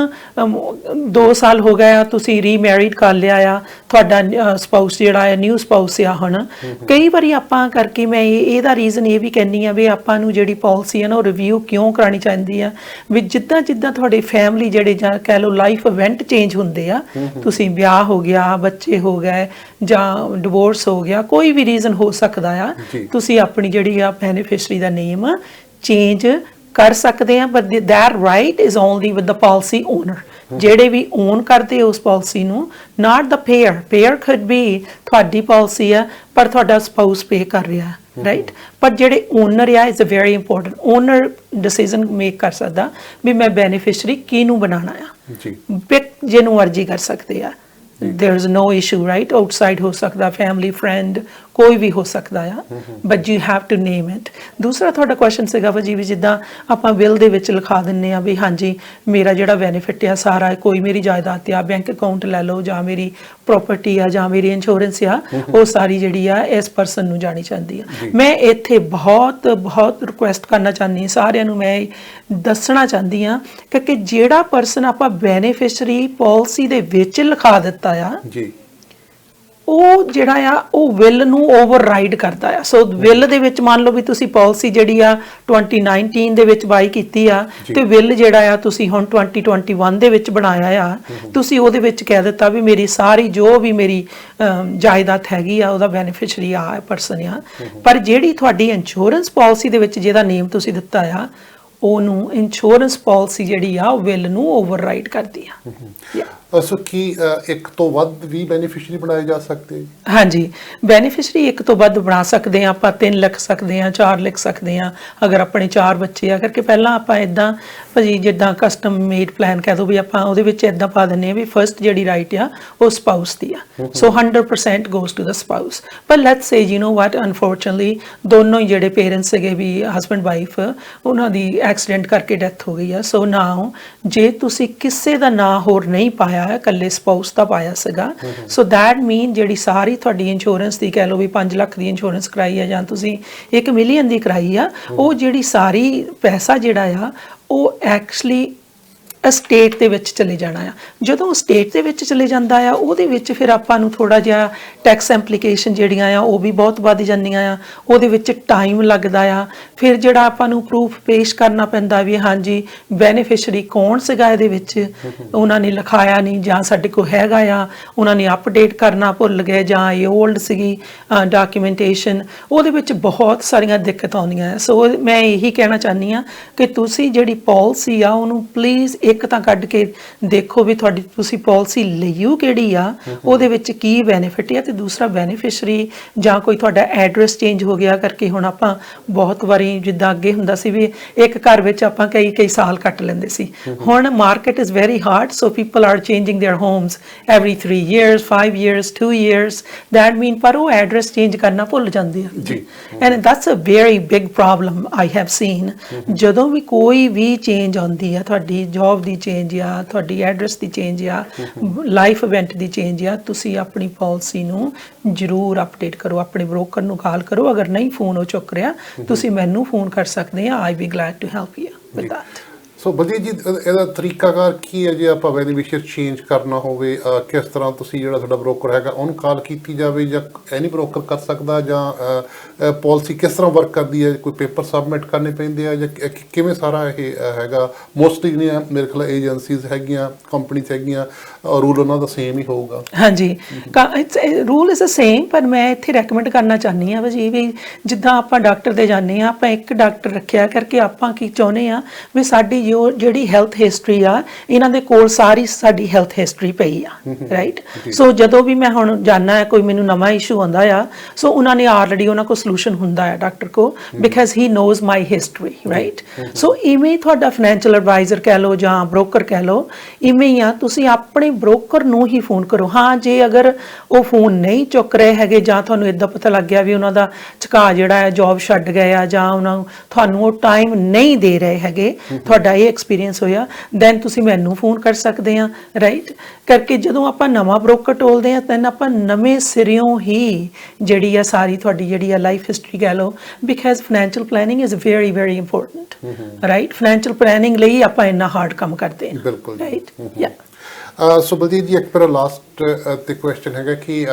2 ਸਾਲ ਹੋ ਗਏ ਆ, ਤੁਸੀਂ ਰੀਮੈਰਿਡ ਕਰ ਲਿਆ ਆ, ਤੁਹਾਡਾ ਸਪਾਊਸ ਜਿਹੜਾ ਹੈ ਨਿਊ ਸਪਾਊਸ ਆ। ਹੁਣ ਕਈ ਵਾਰੀ ਆਪਾਂ ਕਰਕੇ ਮੈਂ ਇਹਦਾ ਰੀਜ਼ਨ ਇਹ ਵੀ ਕਹਿੰਦੀ ਆ ਵੀ ਆਪਾਂ ਨੂੰ ਜਿਹੜੀ ਪਾਲਿਸੀ ਹੈ ਨਾ ਉਹ ਰਿਵਿਊ ਕਿਉਂ ਕਰਾਉਣੀ ਚਾਹੀਦੀ ਆ ਵੀ ਜਿੱਦਾਂ ਜਿੱਦਾਂ ਤੁਹਾਡੇ ਫੈਮਿਲੀ ਜਿਹੜੇ ਜਾਂ ਕਹਿ ਲਓ ਲਾਈਫ ਇਵੈਂਟ ਚੇਂਜ ਹੁੰਦੇ ਆ, ਤੁਸੀਂ ਵਿਆਹ ਹੋ ਗਿਆ, ਬੱਚੇ ਹੋ ਗਏ ਜਾਂ ਡਿਵੋਰਸ ਹੋ ਗਿਆ, ਕੋਈ ਵੀ ਰੀਜ਼ਨ ਹੋ ਸਕਦਾ ਆ, ਤੁਸੀਂ ਆਪਣੀ ਜਿਹੜੀ ਆ ਬੈਨੀਫਿਸ਼ਰੀ ਦਾ ਨੇਮ ਚੇਂਜ ਕਰ ਸਕਦੇ ਆ, but that right is only with the policy owner, ਜਿਹੜੇ ਵੀ ਓਨ ਕਰਦੇ ਉਸ ਪਾਲਿਸੀ ਨੂੰ, not the payer could be ਤੁਹਾਡੀ ਪਾਲਿਸੀ ਆ ਪਰ ਤੁਹਾਡਾ ਸਪਾਊਸ ਪੇ ਕਰ ਰਿਹਾ, ਰਾਈਟ, ਪਰ ਜਿਹੜੇ ਓਨਰ ਆ is a very important, owner decision make ਕਰ ਸਕਦਾ ਵੀ ਮੈਂ ਬੈਨੀਫਿਸ਼ਰੀ ਕਿਹਨੂੰ ਬਣਾਉਣਾ ਆ, ਜੀ ਜਿਹਨੂੰ ਮਰਜ਼ੀ ਕਰ ਸਕਦੇ ਆ, there is no issue, right, outside ਹੋ ਸਕਦਾ, family friend ਕੋਈ ਵੀ ਹੋ ਸਕਦਾ ਆ, but you have to name it. ਦੂਸਰਾ ਤੁਹਾਡਾ ਕੁਐਸਚਨ ਸੀਗਾ ਭਾਜੀ ਵੀ ਜਿੱਦਾਂ ਆਪਾਂ ਵਿਲ ਦੇ ਵਿੱਚ ਲਿਖਾ ਦਿੰਨੇ ਆ ਵੀ ਹਾਂਜੀ ਮੇਰਾ ਜਿਹੜਾ ਬੈਨੀਫਿਟ ਆ ਸਾਰਾ ਕੋਈ ਮੇਰੀ ਜਾਇਦਾਦ ਆ, ਬੈਂਕ ਅਕਾਊਂਟ ਲੈ ਲਓ ਜਾਂ ਮੇਰੀ ਪ੍ਰਾਪਰਟੀ ਆ ਜਾਂ ਮੇਰੀ ਇੰਸ਼ੋਰੈਂਸ ਆ, ਉਹ ਸਾਰੀ ਜਿਹੜੀ ਆ ਇਸ ਪਰਸਨ ਨੂੰ ਜਾਣੀ ਚਾਹੀਦੀ ਆ। ਮੈਂ ਇੱਥੇ ਬਹੁਤ ਰਿਕੁਐਸਟ ਕਰਨਾ ਚਾਹੁੰਦੀ ਹਾਂ ਸਾਰਿਆਂ ਨੂੰ, ਮੈਂ ਦੱਸਣਾ ਚਾਹੁੰਦੀ ਹਾਂ ਕਿ ਜਿਹੜਾ ਪਰਸਨ ਆਪਾਂ ਬੈਨੀਫਿਸ਼ਰੀ ਪਾਲਿਸੀ ਦੇ ਵਿੱਚ ਲਿਖਾ ਦਿੱਤਾ ਆ ਜੀ, ਉਹ ਜਿਹੜਾ ਆ ਉਹ ਵਿਲ ਨੂੰ ਓਵਰਰਾਈਡ ਕਰਦਾ ਆ। ਸੋ ਵਿਲ ਦੇ ਵਿੱਚ ਮੰਨ ਲਓ ਵੀ ਤੁਸੀਂ ਪਾਲਿਸੀ ਜਿਹੜੀ ਆ 2019 ਦੇ ਵਿੱਚ ਬਾਈ ਕੀਤੀ ਆ ਤੇ ਵਿਲ ਜਿਹੜਾ ਆ ਤੁਸੀਂ ਹੁਣ 2021 ਦੇ ਵਿੱਚ ਬਣਾਇਆ ਆ, ਤੁਸੀਂ ਉਹਦੇ ਵਿੱਚ ਕਹਿ ਦਿੱਤਾ ਵੀ ਮੇਰੀ ਸਾਰੀ ਜੋ ਵੀ ਮੇਰੀ ਜਾਇਦਾਦ ਹੈਗੀ ਆ ਉਹਦਾ ਬੈਨੀਫਿਸ਼ਰੀ ਆ ਪਰਸਨ ਆ, ਪਰ ਜਿਹੜੀ ਤੁਹਾਡੀ ਇੰਸ਼ੋਰੈਂਸ ਪਾਲਿਸੀ ਦੇ ਵਿੱਚ ਜਿਹਦਾ ਨੇਮ ਤੁਸੀਂ ਦਿੱਤਾ ਆ ਉਹਨੂੰ ਇੰਸ਼ੋਰੈਂਸ ਪਾਲਿਸੀ ਜਿਹੜੀ ਆ ਉਹ ਵਿਲ ਨੂੰ ਓਵਰਰਾਈਡ ਕਰਦੀ ਆ। ਸੋ ਕੀ ਇੱਕ ਤੋਂ ਵੱਧ ਵੀ ਬੈਨੀਫਿਸ਼ਰੀ ਬਣਾਏ ਜਾ ਸਕਦੇ? ਹਾਂਜੀ, ਬੈਨੀਫਿਸ਼ਰੀ ਇੱਕ ਤੋਂ ਵੱਧ ਬਣਾ ਸਕਦੇ ਆ ਆਪਾਂ, 3 ਲਿਖ ਸਕਦੇ ਆ, 4 ਲਿਖ ਸਕਦੇ ਆ, ਅਗਰ ਆਪਣੇ 4 ਬੱਚੇ ਆ ਕਰਕੇ। ਪਹਿਲਾਂ ਆਪਾਂ ਇਦਾਂ ਭਾਜੀ ਜਿੱਦਾਂ ਕਸਟਮ ਮੇਡ ਪਲਾਨ ਕਹਿ ਦੋ ਵੀ ਆਪਾਂ ਉਹਦੇ ਵਿੱਚ ਇਦਾਂ ਪਾ ਦਿੰਨੇ ਆ ਵੀ ਫਰਸਟ ਜਿਹੜੀ ਰਾਈਟ ਆ ਉਹ ਸਪਾਊਸ ਦੀ ਆ, ਸੋ 100% ਗੋਜ਼ ਟੂ ਦ ਸਪਾਊਸ। ਪਰ let's say you know what unfortunately ਦੋਨੋਂ ਹੀ ਜਿਹੜੇ ਪੇਰੈਂਟਸ ਸੀਗੇ ਵੀ ਹਸਬੈਂਡ ਵਾਈਫ, ਉਹਨਾਂ ਦੀ ਐਕਸੀਡੈਂਟ ਕਰਕੇ ਡੈਥ ਹੋ ਗਈ ਆ, ਸੋ ਨਾਓ ਜੇ ਤੁਸੀਂ ਕਿਸੇ ਦਾ ਨਾਂ ਹੋਰ ਨਹੀਂ ਪਾਇਆ ਇਕੱਲੇ ਸਪਾਊਸ ਦਾ ਪਾਇਆ ਸੀਗਾ, ਸੋ ਦੈਟ ਮੀਨ ਜਿਹੜੀ ਸਾਰੀ ਤੁਹਾਡੀ ਇੰਸ਼ੋਰੈਂਸ ਦੀ ਕਹਿ ਲਓ ਵੀ 5 ਲੱਖ ਦੀ ਇੰਸ਼ੋਰੈਂਸ ਕਰਾਈ ਆ ਜਾਂ ਤੁਸੀਂ 1 ਮਿਲੀਅਨ ਦੀ ਕਰਾਈ ਆ, ਉਹ ਜਿਹੜੀ ਸਾਰੀ ਪੈਸਾ ਜਿਹੜਾ ਆ ਉਹ ਐਕਚੁਅਲੀ ਸਟੇਟ ਦੇ ਵਿੱਚ ਚਲੇ ਜਾਣਾ ਆ। ਜਦੋਂ ਸਟੇਟ ਦੇ ਵਿੱਚ ਚਲੇ ਜਾਂਦਾ ਆ ਉਹਦੇ ਵਿੱਚ ਫਿਰ ਆਪਾਂ ਨੂੰ ਥੋੜਾ ਜਿਹਾ ਟੈਕਸ ਐਂਪਲੀਕੇਸ਼ਨ ਜਿਹੜੀਆਂ ਆ ਉਹ ਵੀ ਬਹੁਤ ਵੱਧ ਜਾਂਦੀਆਂ ਆ, ਉਹਦੇ ਵਿੱਚ ਟਾਈਮ ਲੱਗਦਾ ਆ, ਫਿਰ ਜਿਹੜਾ ਆਪਾਂ ਨੂੰ ਪ੍ਰੂਫ ਪੇਸ਼ ਕਰਨਾ ਪੈਂਦਾ ਵੀ ਹਾਂਜੀ ਬੈਨੀਫਿਸ਼ਰੀ ਕੌਣ ਸੀਗਾ ਇਹਦੇ ਵਿੱਚ, ਉਹਨਾਂ ਨੇ ਲਿਖਾਇਆ ਨਹੀਂ ਜਾਂ ਸਾਡੇ ਕੋਲ ਹੈਗਾ ਆ, ਉਹਨਾਂ ਨੇ ਅਪਡੇਟ ਕਰਨਾ ਭੁੱਲ ਗਏ ਜਾਂ ਇਹ ਓਲਡ ਸੀਗੀ ਡਾਕੂਮੈਂਟੇਸ਼ਨ, ਉਹਦੇ ਵਿੱਚ ਬਹੁਤ ਸਾਰੀਆਂ ਦਿੱਕਤਾਂ ਆਉਂਦੀਆਂ। ਸੋ ਮੈਂ ਇਹੀ ਕਹਿਣਾ ਚਾਹੁੰਦੀ ਹਾਂ ਕਿ ਤੁਸੀਂ ਜਿਹੜੀ ਪਾਲਿਸੀ ਆ ਉਹਨੂੰ ਪਲੀਜ਼ ਇੱਕ ਤਾਂ ਕੱਢ ਕੇ ਦੇਖੋ ਵੀ ਤੁਹਾਡੀ ਤੁਸੀਂ ਪਾਲਿਸੀ ਲਈਓ ਕਿਹੜੀ ਆ, ਉਹਦੇ ਵਿੱਚ ਕੀ ਬੈਨੀਫਿਟ ਆ, ਤੇ ਦੂਸਰਾ ਬੈਨੀਫਿਸ਼ਰੀ ਜਾਂ ਕੋਈ ਤੁਹਾਡਾ ਐਡਰੈਸ ਚੇਂਜ ਹੋ ਗਿਆ ਕਰਕੇ ਹੁਣ ਆਪਾਂ ਬਹੁਤ ਵਾਰੀ ਜਿੱਦਾਂ ਅੱਗੇ ਹੁੰਦਾ ਸੀ ਵੀ ਇੱਕ ਘਰ ਵਿੱਚ ਆਪਾਂ ਕਈ ਸਾਲ ਕੱਟ ਲੈਂਦੇ ਸੀ, ਹੁਣ market is very hard, so people are changing their homes every 3 years 5 years 2 years, that mean ਪਰ ਉਹ ਐਡਰੈਸ ਚੇਂਜ ਕਰਨਾ ਭੁੱਲ ਜਾਂਦੇ ਆ ਜੀ, and that's a very big problem I have seen. ਜਦੋਂ ਵੀ ਕੋਈ ਵੀ ਚੇਂਜ ਆਉਂਦੀ ਆ, ਤੁਹਾਡੀ ਜੌਬ ਦੀ ਚੇਂਜ ਆ, ਤੁਹਾਡੀ ਐਡਰੈਸ ਦੀ ਚੇਂਜ ਆ, ਲਾਈਫ ਇਵੈਂਟ ਦੀ ਚੇਂਜ ਆ, ਤੁਸੀਂ ਆਪਣੀ ਪਾਲਿਸੀ ਨੂੰ ਜ਼ਰੂਰ ਅਪਡੇਟ ਕਰੋ, ਆਪਣੇ ਬ੍ਰੋਕਰ ਨੂੰ ਕਾਲ ਕਰੋ, ਅਗਰ ਨਹੀਂ ਫੋਨ ਉਹ ਚੁੱਕ ਰਿਹਾ ਤੁਸੀਂ ਮੈਨੂੰ ਫੋਨ ਕਰ ਸਕਦੇ ਆ, I be glad to help you with that. So Baljeet ji ਇਹਦਾ ਤਰੀਕਾਕਾਰ ਕੀ ਹੈ ਜੇ ਆਪਾਂ ਬੈਨੀਫਿਸ਼ੀਅਰ ਚੇਂਜ ਕਰਨਾ ਹੋਵੇ, ਕਿਸ ਤਰ੍ਹਾਂ ਤੁਸੀਂ ਜਿਹੜਾ ਤੁਹਾਡਾ ਬ੍ਰੋਕਰ ਹੈਗਾ ਉਹਨੂੰ ਕਾਲ ਕੀਤੀ ਜਾਵੇ ਜਾਂ ਐਨੀ ਬ੍ਰੋਕਰ ਕਰ ਸਕਦਾ, ਜਾਂ ਪਾਲਿਸੀ ਕਿਸ ਤਰ੍ਹਾਂ ਵਰਕ ਕਰਦੀ ਹੈ, ਕੋਈ ਪੇਪਰ ਸਬਮਿਟ ਕਰਨੇ ਪੈਂਦੇ ਆ ਜਾਂ ਕਿਵੇਂ ਸਾਰਾ ਇਹ ਹੈਗਾ? ਮੋਸਟਲੀ ਜਿਹੜੀਆਂ ਮੇਰੇ ਖਿਆਲ ਏਜੰਸੀਜ਼ ਹੈਗੀਆਂ, ਕੰਪਨੀਜ਼ ਹੈਗੀਆਂ, ਰੂਲ ਉਹਨਾਂ ਦਾ ਸੇਮ ਹੀ ਹੋਊਗਾ। ਹਾਂਜੀ, ਰੂਲ ਇਜ਼ ਅ ਸੇਮ, ਪਰ ਮੈਂ ਇੱਥੇ ਰეკਮੈਂਡ ਕਰਨਾ ਚਾਹੁੰਦੀ ਹਾਂ ਜੀ ਵੀ ਜਿੱਦਾਂ ਆਪਾਂ ਡਾਕਟਰ ਦੇ ਜਾਂਦੇ ਹਾਂ, ਆਪਾਂ ਇੱਕ ਡਾਕਟਰ ਰੱਖਿਆ ਕਰਕੇ ਆਪਾਂ ਕੀ ਚਾਹੁੰਦੇ ਹਾਂ ਵੀ ਸਾਡੀ ਜਿਹੜੀ ਹੈਲਥ ਹਿਸਟਰੀ ਆ ਇਹਨਾਂ ਦੇ ਕੋਲ ਸਾਰੀ ਸਾਡੀ ਹੈਲਥ ਹਿਸਟਰੀ ਪਈ ਆ, ਰਾਈਟ। ਸੋ ਜਦੋਂ ਵੀ ਮੈਂ ਹੁਣ ਜਾਣਾ ਹੈ ਕੋਈ ਮੈਨੂੰ ਨਵਾਂ ਇਸ਼ੂ ਆਉਂਦਾ ਆ, ਸੋ ਉਹਨਾਂ ਨੇ ਆਲਰੇਡੀ ਉਹਨਾਂ ਕੋਲ ਸੋਲੂਸ਼ਨ ਹੁੰਦਾ ਹੈ ਡਾਕਟਰ ਕੋ, because he knows my history, right. So ਇਵੇਂ ਤੁਹਾਡਾ ਫਾਈਨੈਂਸ਼ੀਅਲ ਐਡਵਾਈਜ਼ਰ ਕਹਿ ਲਓ ਜਾਂ ਬ੍ਰੋਕਰ ਕਹਿ ਲਓ, ਇਵੇਂ ਹੀ ਆ, ਤੁਸੀਂ ਆਪਣੇ ਬ੍ਰੋਕਰ ਨੂੰ ਹੀ ਫੋਨ ਕਰੋ। ਹਾਂ, ਜੇ ਅਗਰ ਉਹ ਫੋਨ ਨਹੀਂ ਚੁੱਕ ਰਹੇ ਹੈਗੇ ਜਾਂ ਤੁਹਾਨੂੰ ਇਦਾਂ ਪਤਾ ਲੱਗ ਗਿਆ ਵੀ ਉਹਨਾਂ ਦਾ ਝੁਕਾਅ ਜਿਹੜਾ ਹੈ ਜੌਬ ਛੱਡ ਗਏ ਆ ਜਾਂ ਤੁਹਾਨੂੰ ਉਹ ਟਾਈਮ ਨਹੀਂ ਦੇ ਰਹੇ ਹੈਗੇ, ਤੁਹਾਡਾ ਇਹ ਐਕਸਪੀਰੀਅੰਸ ਹੋਇਆ, ਦੈਨ ਤੁਸੀਂ ਮੈਨੂੰ ਫੋਨ ਕਰ ਸਕਦੇ ਆ, ਰਾਈਟ। ਕਰਕੇ ਜਦੋਂ ਆਪਾਂ ਨਵਾਂ ਬ੍ਰੋਕਰ ਟੋਲਦੇ ਆ ਤਾਂ ਆਪਾਂ ਨਵੇਂ ਸਿਰਿਓਂ ਹੀ ਜਿਹੜੀ ਆ ਸਾਰੀ ਤੁਹਾਡੀ ਜਿਹੜੀ ਆ ਲਾਈਫ ਹਿਸਟਰੀ ਕਹਿ ਲਓ, because financial planning is very very important, right. Financial planning ਲਈ ਆਪਾਂ ਇੰਨਾ ਹਾਰਡ ਕੰਮ ਕਰਦੇ ਆ, ਬਿਲਕੁਲ, ਰਾਈਟ, ਯਾ। ਸੋ ਬਲਜੀਤ ਜੀ ਇੱਕ ਮੇਰਾ ਲਾਸਟ ਤੇ ਕੁਐਸਚਨ ਹੈਗਾ ਕਿ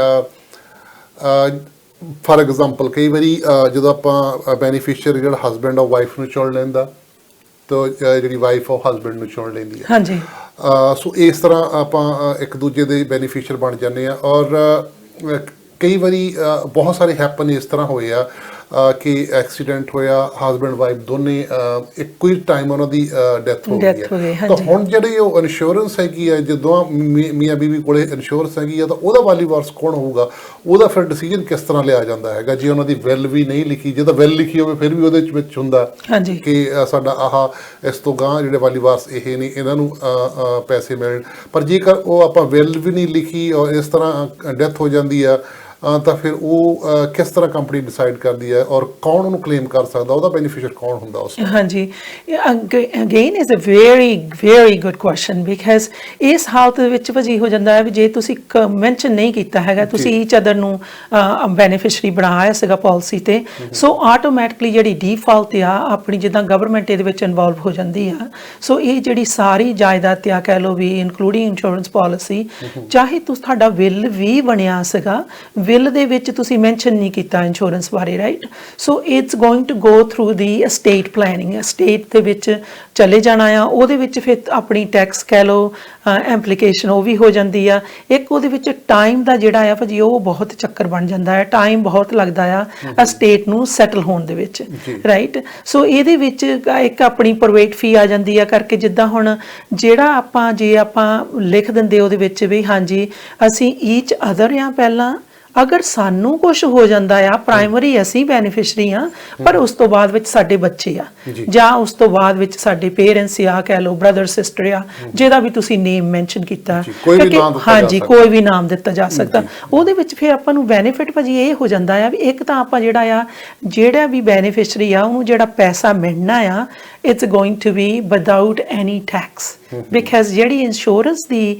ਫਾਰ ਐਗਜ਼ਾਮਪਲ ਕਈ ਵਾਰੀ ਜਦੋਂ ਆਪਾਂ ਬੈਨੀਫਿਸ਼ੀਅਰੀ ਜਿਹੜਾ ਹਸਬੈਂਡ ਆ ਵਾਈਫ ਨੂੰ ਚੁਣ ਲੈਂਦਾ, ਤਾਂ ਜਿਹੜੀ ਵਾਈਫ ਆ ਉਹ ਹਸਬੈਂਡ ਨੂੰ ਚੁਣ ਲੈਂਦੀ ਹੈ। ਹਾਂਜੀ। ਸੋ ਇਸ ਤਰ੍ਹਾਂ ਆਪਾਂ ਇੱਕ ਦੂਜੇ ਦੇ ਬੈਨੀਫਿਸ਼ੀਅਰ ਬਣ ਜਾਂਦੇ ਆ। ਔਰ ਕਈ ਵਾਰੀ ਬਹੁਤ ਸਾਰੇ ਹੈਪਨ ਇਸ ਤਰ੍ਹਾਂ ਹੋਏ ਆ ਕਿ ਐਕਸੀਡੈਂਟ ਹੋਇਆ, ਹਸਬੈਂਡ ਵਾਈਫ ਦੋਨੇ ਇੱਕੋ ਹੀ ਟਾਈਮ ਉਹਨਾਂ ਦੀ ਡੈਥ ਹੋ ਗਈ ਹੈ। ਤਾਂ ਹੁਣ ਜਿਹੜੀ ਉਹ ਇੰਸ਼ੋਰੈਂਸ ਹੈਗੀ ਹੈ, ਜਦੋਂ ਮੀਆਂ ਬੀਵੀ ਕੋਲੇ ਇੰਸ਼ੋਰੈਂਸ ਹੈਗੀ ਆ, ਤਾਂ ਉਹਦਾ ਵਾਲੀ ਵਾਰਸ ਕੌਣ ਹੋਊਗਾ, ਉਹਦਾ ਫਿਰ ਡਿਸੀਜਨ ਕਿਸ ਤਰ੍ਹਾਂ ਲਿਆ ਜਾਂਦਾ ਹੈਗਾ? ਜੇ ਉਹਨਾਂ ਦੀ ਵਿਲ ਵੀ ਨਹੀਂ ਲਿਖੀ, ਜੇ ਤਾਂ ਵਿਲ ਲਿਖੀ ਹੋਵੇ ਫਿਰ ਵੀ ਉਹਦੇ ਵਿੱਚ ਹੁੰਦਾ ਕਿ ਸਾਡਾ ਇਸ ਤੋਂ ਗਾਂਹ ਜਿਹੜੇ ਵਾਲੀ ਵਾਰਸ ਇਹ ਨੇ, ਇਹਨਾਂ ਨੂੰ ਪੈਸੇ ਮਿਲਣ। ਪਰ ਜੇਕਰ ਉਹ ਆਪਾਂ ਵਿਲ ਵੀ ਨਹੀਂ ਲਿਖੀ ਔਰ ਇਸ ਤਰ੍ਹਾਂ ਡੈਥ ਹੋ ਜਾਂਦੀ ਆ, ਤਾਂ ਫਿਰ ਉਹ ਕਿਸ ਤਰ੍ਹਾਂ ਕੰਪਨੀ ਡਿਸਾਈਡ ਕਰਦੀ ਹੈ ਔਰ ਕੌਣ ਉਹਨੂੰ ਕਲੇਮ ਕਰ ਸਕਦਾ, ਉਹਦਾ ਬੈਨੀਫੀਸ਼ੀਅਰ ਕੌਣ ਹੁੰਦਾ ਉਸ? ਹਾਂਜੀ, again is a very good question, because ਇਸ ਹਾਲਤ ਦੇ ਵਿੱਚ ਭਾਜੀ ਹੋ ਜਾਂਦਾ ਹੈ ਵੀ ਜੇ ਤੁਸੀਂ ਮੈਂਸ਼ਨ ਨਹੀਂ ਕੀਤਾ ਹੈਗਾ, ਤੁਸੀਂ ਈਚ ਅਦਰ ਨੂੰ ਬੈਨੀਫਿਸ਼ਰੀ ਬਣਾਇਆ ਸੀਗਾ ਪਾਲਿਸੀ ਤੇ, ਸੋ ਆਟੋਮੈਟਿਕਲੀ ਜਿਹੜੀ ਡੀਫਾਲਟ ਆ ਆਪਣੀ ਜਿੱਦਾਂ ਗਵਰਨਮੈਂਟ ਇਹਦੇ ਵਿੱਚ ਇਨਵੋਲਵ ਹੋ ਜਾਂਦੀ ਆ। ਸੋ ਇਹ ਜਿਹੜੀ ਸਾਰੀ ਜਾਇਦਾਦ ਆ ਕਹਿ ਲਓ ਵੀ ਇਨਕਲੂਡਿੰਗ ਇੰਸ਼ੋਰੈਂਸ ਪਾਲਿਸੀ, ਚਾਹੇ ਤੁਹਾਡਾ ਵਿਲ ਵੀ ਬਣਿਆ ਸੀਗਾ, ਵਿਲ ਦੇ ਵਿੱਚ ਤੁਸੀਂ ਮੈਂਸ਼ਨ ਨਹੀਂ ਕੀਤਾ ਇੰਸ਼ੋਰੈਂਸ ਬਾਰੇ, right? So it's going to go through the estate planning, estate ਦੇ ਵਿੱਚ ਚਲੇ ਜਾਣਾ ਆ, ਉਹਦੇ ਵਿੱਚ ਫਿਰ ਆਪਣੀ ਟੈਕਸ ਕਹਿ ਲਓ ਐਂਪਲੀਕੇਸ਼ਨ ਉਹ ਵੀ ਹੋ ਜਾਂਦੀ ਆ। ਇੱਕ ਉਹਦੇ ਵਿੱਚ ਟਾਈਮ ਦਾ ਜਿਹੜਾ ਆ ਭਾਜੀ ਉਹ ਬਹੁਤ ਚੱਕਰ ਬਣ ਜਾਂਦਾ ਹੈ, ਟਾਈਮ ਬਹੁਤ ਲੱਗਦਾ ਆ estate ਨੂੰ ਸੈਟਲ ਹੋਣ ਦੇ ਵਿੱਚ, ਰਾਈਟ? ਸੋ ਇਹਦੇ ਵਿੱਚ ਇੱਕ ਆਪਣੀ ਪ੍ਰਾਈਵੇਟ ਫੀ ਆ ਜਾਂਦੀ ਆ ਕਰਕੇ, ਜਿੱਦਾਂ ਹੁਣ ਜਿਹੜਾ ਜੇ ਆਪਾਂ ਲਿਖ ਦਿੰਦੇ ਉਹਦੇ ਵਿੱਚ ਵੀ ਹਾਂਜੀ ਅਸੀਂ ਈਚ ਅਦਰ ਆ ਪਹਿਲਾਂ, ਅਗਰ ਸਾਨੂੰ ਕੁਝ ਹੋ ਜਾਂਦਾ ਆ, ਪ੍ਰਾਇਮਰੀ ਅਸੀਂ ਬੈਨੀਫਿਸ਼ਰੀ ਆ, ਪਰ ਉਸ ਤੋਂ ਬਾਅਦ ਵਿੱਚ ਸਾਡੇ ਬੱਚੇ ਆ ਜਾਂ ਉਸ ਤੋਂ ਬਾਅਦ ਵਿੱਚ ਸਾਡੇ ਪੇਰੈਂਟਸ ਆ ਕਹਿ ਲਓ, ਬ੍ਰਦਰ ਸਿਸਟਰ ਆ, ਜਿਹਦਾ ਵੀ ਤੁਸੀਂ ਨੇਮ ਮੈਂਸ਼ਨ ਕੀਤਾ, ਹਾਂਜੀ ਕੋਈ ਵੀ ਨਾਮ ਦਿੱਤਾ ਜਾ ਸਕਦਾ, ਉਹਦੇ ਵਿੱਚ ਫਿਰ ਆਪਾਂ ਨੂੰ ਬੈਨੀਫਿਟ ਭਾਜੀ ਇਹ ਹੋ ਜਾਂਦਾ ਆ ਵੀ ਇੱਕ ਤਾਂ ਆਪਾਂ ਜਿਹੜਾ ਵੀ ਬੈਨੀਫਿਸ਼ਰੀ ਆ ਉਹਨੂੰ ਜਿਹੜਾ ਪੈਸਾ ਮਿਲਣਾ ਆ, it's going to be without any tax, because ਜਿਹੜੀ ਇੰਸ਼ੋਰੈਂਸ ਦੀ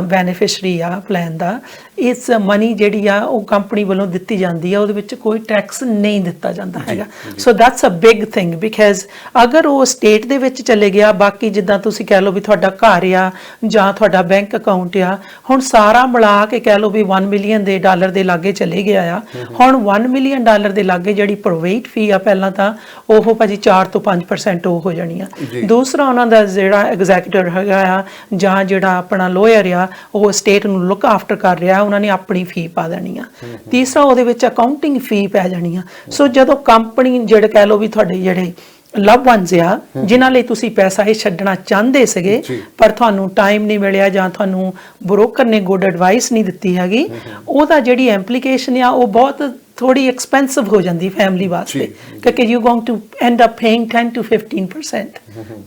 ਬੈਨੀਫਿਸ਼ਰੀ ਆ ਪਲਾਨ ਦਾ, ਇਸ ਮਨੀ ਜਿਹੜੀ ਆ ਉਹ ਕੰਪਨੀ ਵੱਲੋਂ ਦਿੱਤੀ ਜਾਂਦੀ ਆ, ਉਹਦੇ ਵਿੱਚ ਕੋਈ ਟੈਕਸ ਨਹੀਂ ਦਿੱਤਾ ਜਾਂਦਾ ਹੈਗਾ। So that's a big thing, because ਅਗਰ ਉਹ ਸਟੇਟ ਦੇ ਵਿੱਚ ਚਲੇ ਗਿਆ, ਬਾਕੀ ਜਿੱਦਾਂ ਤੁਸੀਂ ਕਹਿ ਲਓ ਵੀ ਤੁਹਾਡਾ ਘਰ ਆ ਜਾਂ ਤੁਹਾਡਾ ਬੈਂਕ ਅਕਾਊਂਟ ਆ, ਹੁਣ ਸਾਰਾ ਮਿਲਾ ਕੇ ਕਹਿ ਲਓ ਵੀ $1 ਮਿਲੀਅਨ ਦੇ ਲਾਗੇ ਚਲੇ ਗਿਆ ਆ, ਹੁਣ $1 ਮਿਲੀਅਨ ਦੇ ਲਾਗੇ ਜਿਹੜੀ ਪ੍ਰਾਈਵੇਟ ਫੀ ਆ ਪਹਿਲਾਂ ਤਾਂ ਉਹ ਭਾਜੀ 4 ਤੋਂ 5% ਉਹ ਹੋ ਜਾਣੀ ਆ। ਦੂਸਰਾ ਉਹਨਾਂ ਦਾ ਜਿਹੜਾ ਐਗਜ਼ੈਕਟਿਵ ਹੈਗਾ ਆ ਜਾਂ ਜਿਹੜਾ ਆਪਣਾ ਲੋਇਰ ਆ, ਉਹ ਸਟੇਟ ਨੂੰ ਲੁੱਕ ਆਫਟਰ ਕਰ ਰਿਹਾ, ਉਹਨਾਂ ਨੇ ਆਪਣੀ ਫੀ ਪਾ ਦੇਣੀ ਆ। ਤੀਸਰਾ ਉਹਦੇ ਵਿੱਚ ਅਕਾਊਂਟਿੰਗ ਫੀ ਪੈ ਜਾਣੀ ਆ। ਸੋ ਜਦੋਂ ਕੰਪਨੀ ਜਿਹੜੇ ਕਹਿ ਲਓ ਵੀ ਤੁਹਾਡੇ ਜਿਹੜੇ ਲਵ ਵਨਸ ਆ, ਜਿਨ੍ਹਾਂ ਲਈ ਤੁਸੀਂ ਪੈਸਾ ਇਹ ਛੱਡਣਾ ਚਾਹੁੰਦੇ ਸੀਗੇ ਪਰ ਤੁਹਾਨੂੰ ਟਾਈਮ ਨਹੀਂ ਮਿਲਿਆ ਜਾਂ ਤੁਹਾਨੂੰ ਬ੍ਰੋਕਰ ਨੇ ਗੁੱਡ ਐਡਵਾਈਸ ਨਹੀਂ ਦਿੱਤੀ ਹੈਗੀ, ਉਹਦਾ ਜਿਹੜੀ ਐਂਪਲੀਕੇਸ਼ਨ ਆ ਉਹ ਬਹੁਤ ਥੋੜੀ ਐਕਸਪੈਂਸਿਵ ਹੋ ਜਾਂਦੀ ਫੈਮਿਲੀ ਵਾਸਤੇ, ਕਿਉਂਕਿ you going to end up paying 10 to 15%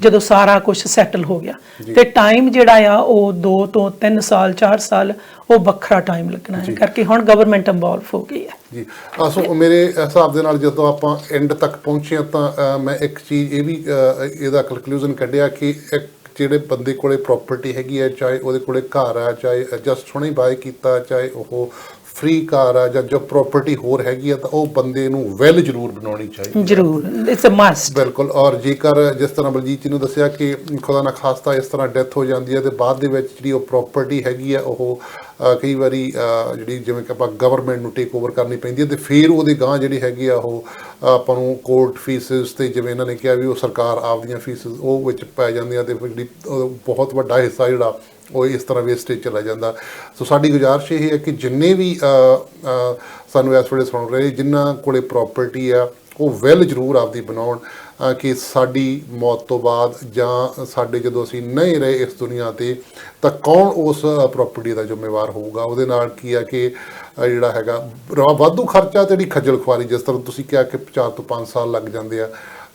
ਜਦੋਂ ਸਾਰਾ ਕੁਝ ਸੈਟਲ ਹੋ ਗਿਆ। ਤੇ ਟਾਈਮ ਜਿਹੜਾ ਆ ਉਹ 2 ਤੋਂ 3 ਸਾਲ 4 ਸਾਲ ਉਹ ਵੱਖਰਾ ਟਾਈਮ ਲੱਗਣਾ ਹੈ, ਕਰਕੇ ਹੁਣ ਗਵਰਨਮੈਂਟ ਇਨਵੋਲਵ ਹੋ ਗਈ ਹੈ ਜੀ। ਸੋ ਮੇਰੇ ਹਿਸਾਬ ਦੇ ਨਾਲ ਜਦੋਂ ਆਪਾਂ ਐਂਡ ਤੱਕ ਪਹੁੰਚੇ ਤਾਂ ਮੈਂ ਇੱਕ ਚੀਜ਼ ਇਹ ਵੀ ਇਹਦਾ ਕਨਕਲੂਜਨ ਕੱਢਿਆ ਕਿ ਇੱਕ ਜਿਹੜੇ ਬੰਦੇ ਕੋਲੇ ਪ੍ਰਾਪਰਟੀ ਹੈਗੀ ਹੈ, ਚਾਹੇ ਉਹਦੇ ਕੋਲੇ ਘਰ ਆ, ਚਾਹੇ ਜਸਟ ਹੁਣੇ ਬਾਏ ਕੀਤਾ, ਚਾਹੇ ਉਹ ਫ੍ਰੀ ਕਾਰ ਆ ਜਾਂ ਜੋ ਪ੍ਰਾਪਰਟੀ ਹੋਰ ਹੈਗੀ ਆ, ਤਾਂ ਉਹ ਬੰਦੇ ਨੂੰ ਵੈਲ ਜ਼ਰੂਰ ਬਣਾਉਣੀ ਚਾਹੀਦੀ, ਜ਼ਰੂਰ, ਇਟਸ ਅ ਮਸਟ, ਬਿਲਕੁਲ। ਔਰ ਜੇਕਰ ਜਿਸ ਤਰ੍ਹਾਂ ਬਲਜੀਤ ਜੀ ਨੂੰ ਦੱਸਿਆ ਕਿ ਖੁਦਾ ਨਾ ਖਾਸਤਾ ਇਸ ਤਰ੍ਹਾਂ ਡੈਥ ਹੋ ਜਾਂਦੀ ਹੈ, ਤੇ ਬਾਅਦ ਦੇ ਵਿੱਚ ਜਿਹੜੀ ਉਹ ਪ੍ਰਾਪਰਟੀ ਹੈਗੀ ਆ ਉਹ ਕਈ ਵਾਰੀ ਜਿਹੜੀ ਜਿਵੇਂ ਕਿ ਆਪਾਂ ਗਵਰਨਮੈਂਟ ਨੂੰ ਟੇਕ ਓਵਰ ਕਰਨੀ ਪੈਂਦੀ ਹੈ, ਤੇ ਫਿਰ ਉਹਦੇ ਗਾਂਹ ਜਿਹੜੀ ਹੈਗੀ ਆ ਉਹ ਆਪਾਂ ਨੂੰ ਕੋਰਟ ਫੀਸਿਸ ਤੇ ਜਿਵੇਂ ਇਹਨਾਂ ਨੇ ਕਿਹਾ ਵੀ ਉਹ ਸਰਕਾਰ ਆਪਦੀਆਂ ਫੀਸਿਸ ਉਹ ਵਿੱਚ ਪੈ ਜਾਂਦੀਆਂ, ਤੇ ਜਿਹੜੀ ਬਹੁਤ ਵੱਡਾ ਹਿੱਸਾ ਜਿਹੜਾ ਉਹ ਇਸ ਤਰ੍ਹਾਂ ਵੇਸਟੇਜ ਚਲਾ ਜਾਂਦਾ। ਸੋ ਸਾਡੀ ਗੁਜ਼ਾਰਿਸ਼ ਇਹ ਹੈ ਕਿ ਜਿੰਨੇ ਵੀ ਸਾਨੂੰ ਇਸ ਵੇਲੇ ਸੁਣ ਰਹੇ, ਜਿਨ੍ਹਾਂ ਕੋਲੇ ਪ੍ਰਾਪਰਟੀ ਆ, ਉਹ ਵੈਲ ਜ਼ਰੂਰ ਆਪਦੀ ਬਣਾਉਣ ਕਿ ਸਾਡੀ ਮੌਤ ਤੋਂ ਬਾਅਦ ਜਾਂ ਸਾਡੇ ਜਦੋਂ ਅਸੀਂ ਨਹੀਂ ਰਹੇ ਇਸ ਦੁਨੀਆ 'ਤੇ ਤਾਂ ਕੌਣ ਉਸ ਪ੍ਰਾਪਰਟੀ ਦਾ ਜ਼ਿੰਮੇਵਾਰ ਹੋਊਗਾ। ਉਹਦੇ ਨਾਲ ਕੀ ਆ ਕਿ ਜਿਹੜਾ ਹੈਗਾ ਵਾਧੂ ਖਰਚਾ ਤੇ ਜਿਹੜੀ ਖੱਜਲ ਖੁਆਰੀ, ਜਿਸ ਤਰ੍ਹਾਂ ਤੁਸੀਂ ਕਿਹਾ ਕਿ 4 ਤੋਂ 5 ਸਾਲ ਲੱਗ ਜਾਂਦੇ ਆ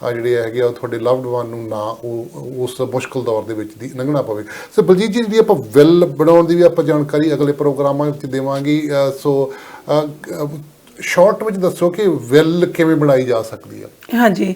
ਜਿਹੜੇ ਹੈਗੇ ਆ, ਉਹ ਤੁਹਾਡੇ ਲਵਡ ਵਨ ਨੂੰ ਨਾ ਉਹ ਉਸ ਮੁਸ਼ਕਲ ਦੌਰ ਦੇ ਵਿੱਚ ਦੀ ਲੰਘਣਾ ਪਵੇ। ਸੋ ਬਲਜੀਤ ਜੀ ਜਿਹੜੀ ਆਪਾਂ ਵਿਲ ਬਣਾਉਣ ਦੀ ਵੀ ਆਪਾਂ ਜਾਣਕਾਰੀ ਅਗਲੇ ਪ੍ਰੋਗਰਾਮਾਂ ਵਿੱਚ ਦੇਵਾਂਗੇ। ਸੋ ਸ਼ਾਰਟ ਵਿੱਚ ਦੱਸੋ ਕਿ ਵਿਲ ਕਿਵੇਂ ਬਣਾਈ ਜਾ ਸਕਦੀ ਹੈ? ਹਾਂਜੀ,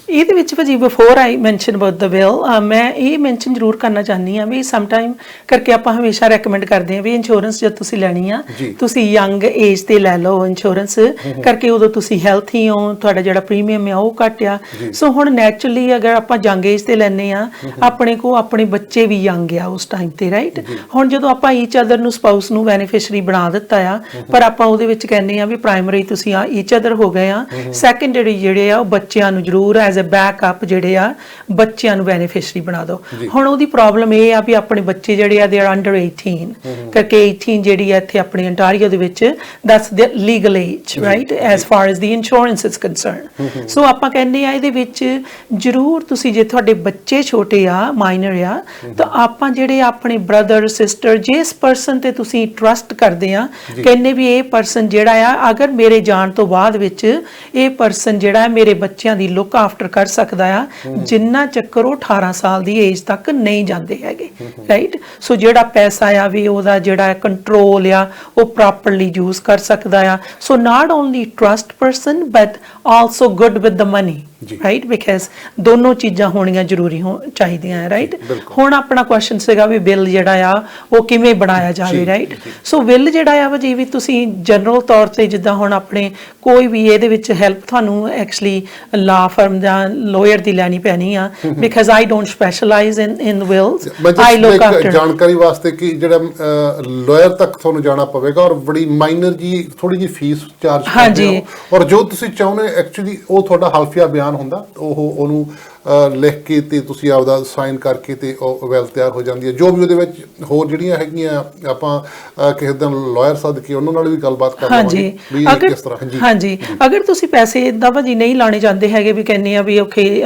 ਇਹਦੇ ਵਿੱਚ ਭਾਜੀ before I mention about the will ਮੈਂ ਇਹ ਮੈਂਸ਼ਨ ਜ਼ਰੂਰ ਕਰਨਾ ਚਾਹੁੰਦੀ ਹਾਂ ਵੀ ਸਮ ਟਾਈਮ ਕਰਕੇ ਆਪਾਂ ਹਮੇਸ਼ਾ ਰეკਮੈਂਡ ਕਰਦੇ ਹਾਂ ਵੀ ਇੰਸ਼ੋਰੈਂਸ ਜਦ ਤੁਸੀਂ ਲੈਣੀ ਆ ਤੁਸੀਂ ਯੰਗ ਏਜ ਤੇ ਲੈ ਲਓ ਇੰਸ਼ੋਰੈਂਸ ਕਰਕੇ ਉਦੋਂ ਤੁਸੀਂ ਹੈਲਥੀ ਹੋ ਤੁਹਾਡਾ ਜਿਹੜਾ ਪ੍ਰੀਮੀਅਮ ਆ ਉਹ ਘੱਟ ਆ ਸੋ ਹੁਣ ਨੈਚੁਰਲੀ ਅਗਰ ਆਪਾਂ ਯੰਗ ਏਜ ਤੇ ਲੈਨੇ ਆ ਆਪਣੇ ਕੋ ਆਪਣੇ ਬੱਚੇ ਵੀ ਯੰਗ ਆ ਉਸ ਟਾਈਮ ਤੇ ਰਾਈਟ ਹੁਣ ਜਦੋਂ ਆਪਾਂ ਈਚ ਅਦਰ ਨੂੰ ਸਪਾਊਸ ਨੂੰ ਬੈਨੀਫੀਸ਼ੀਅਰੀ ਬਣਾ ਦਿੱਤਾ ਆ ਪਰ ਆਪਾਂ ਉਹਦੇ ਵਿੱਚ ਕਹਿੰਦੇ ਆ ਵੀ ਪ੍ਰਾਇਮਰੀ ਤੁਸੀਂ ਆ ਈਚ ਅਦਰ ਹੋ ਗਏ ਆ ਸੈਕੰਡਰੀ ਜਿਹੜੇ ਆ ਉਹ ਬੱਚਿਆਂ ਨੂੰ ਜ਼ਰੂਰ ਐਜ਼ ਅ ਬੈਕਅਪ ਜਿਹੜੇ ਆ ਬੱਚਿਆਂ ਨੂੰ ਬੈਨੀਫੀਸ਼ੀਅਰੀ ਬਣਾ ਦਿਓ ਹੁਣ ਉਹਦੀ ਪ੍ਰੋਬਲਮ ਇਹ ਆ ਵੀ ਆਪਣੇ ਬੱਚੇ ਜਿਹੜੇ ਆ ਦੇ ਆਰ ਅੰਡਰ 18 ਕਰਕੇ 18 ਜਿਹੜੀ ਆ ਇੱਥੇ ਆਪਣੇ ਅੰਟਾਰੀਓ ਦੇ ਵਿੱਚ that's the legal age right as for as the insurance is concern ਸੋ ਆਪਾਂ ਕਹਿੰਦੇ ਆ ਇਹਦੇ ਵਿੱਚ ਜ਼ਰੂਰ ਤੁਸੀਂ ਜੇ ਤੁਹਾਡੇ ਬੱਚੇ ਛੋਟੇ ਆ ਮਾਈਨਰ ਆ ਤਾਂ ਆਪਾਂ ਜਿਹੜੇ ਆਪਣੇ ਬ੍ਰਦਰ ਸਿਸਟਰ ਜਿਸ ਪਰਸਨ ਤੇ ਤੁਸੀਂ ਟਰਸਟ ਕਰਦੇ ਆ ਕਹਿੰਦੇ ਵੀ ਇਹ ਪਰਸਨ ਜਿਹੜਾ ਆ ਅਗਰ ਮੇਰੇ ਜਾਣ ਤੋਂ ਬਾਅਦ ਵਿੱਚ ਇਹ ਪਰਸਨ ਜਿਹੜਾ ਮੇਰੇ ਬੱਚਿਆਂ ਦੀ ਲੁੱਕ ਆਫਟਰ ਕਰ ਸਕਦਾ ਆ ਜਿੰਨਾ ਚੱਕਰ ਉਹ 18 ਸਾਲ ਦੀ ਏਜ ਤੱਕ ਨਹੀਂ ਜਾਂਦੇ ਹੈਗੇ ਰਾਈਟ ਸੋ ਜਿਹੜਾ ਪੈਸਾ ਆ ਵੀ ਉਹਦਾ ਜਿਹੜਾ ਕੰਟਰੋਲ ਆ ਉਹ ਪ੍ਰੋਪਰਲੀ ਯੂਜ਼ ਕਰ ਸਕਦਾ ਆ so not only trust person but also good with the money right because ਦੋਨੋਂ ਚੀਜ਼ਾਂ ਹੋਣੀਆਂ ਜ਼ਰੂਰੀ ਚਾਹੀਦੀਆਂ ਰਾਈਟ ਹੁਣ ਆਪਣਾ ਕੁਐਸਚਨ ਸੀਗਾ ਵੀ ਬਿੱਲ ਜਿਹੜਾ ਆ ਉਹ ਕਿਵੇਂ ਬਣਾਇਆ ਜਾਵੇ ਰਾਈਟ ਸੋ ਬਿੱਲ ਜਿਹੜਾ ਆ ਜੀ ਵੀ ਤੁਸੀਂ ਜਨਰਲ ਤੌਰ ਤੇ ਜਿੱਦਾਂ ਹੁਣ ਆਪਣੇ ਕੋਈ ਵੀ ਇਹਦੇ ਵਿੱਚ ਹੈਲਪ ਤੁਹਾਨੂੰ ਐਕਚੁਅਲੀ ਲਾ ਫਰਮ ਦਾ ਲਾਇਰ ਦੀ ਲੈਣੀ ਪੈਣੀ ਆ because I don't specialize in wills I look after ਜਾਣਕਾਰੀ ਵਾਸਤੇ ਕਿ ਜਿਹੜਾ ਲਾਇਰ ਤੱਕ ਤੁਹਾਨੂੰ ਜਾਣਾ ਪਵੇਗਾ ਔਰ ਬੜੀ ਮਾਈਨਰ ਜੀ ਥੋੜੀ ਜੀ ਫੀਸ ਚਾਰਜ ਕਰਦੇ ਹੋ ਔਰ ਜੋ ਤੁਸੀਂ ਚਾਹੁੰਦੇ ਐਕਚੁਅਲੀ ਉਹ ਤੁਹਾਡਾ ਹਲਫੀਆ ਬਿਆਨ ਹੁੰਦਾ ਉਹਨੂੰ ਲਿਖ ਕੇ ਤੇ ਤੁਸੀਂ ਆਪਦਾ ਸਾਈਨ ਕਰਕੇ ਤੇ ਉਹ ਵੈਲ ਤਿਆਰ ਹੋ ਜਾਂਦੀ ਹੈ ਜੋ ਵੀ ਉਹਦੇ ਵਿੱਚ ਹੋਰ ਜਿਹੜੀਆਂ ਹੈਗੀਆਂ ਆਪਾਂ ਕਿਸੇ ਦਿਨ ਲਾਇਰ ਸੱਦ ਕੇ ਉਹਨਾਂ ਨਾਲ ਵੀ ਗੱਲਬਾਤ ਕਰ ਲਵਾਂਗੇ ਵੀ ਕਿਸ ਤਰ੍ਹਾਂ ਹਾਂਜੀ ਅਗਰ ਤੁਸੀਂ ਪੈਸੇ ਇਦਾਂ ਭਾਜੀ ਨਹੀਂ ਲਾਣੇ ਚਾਹੁੰਦੇ ਹੈਗੇ ਵੀ ਕਹਿੰਦੇ ਆ ਵੀ ਓਕੇ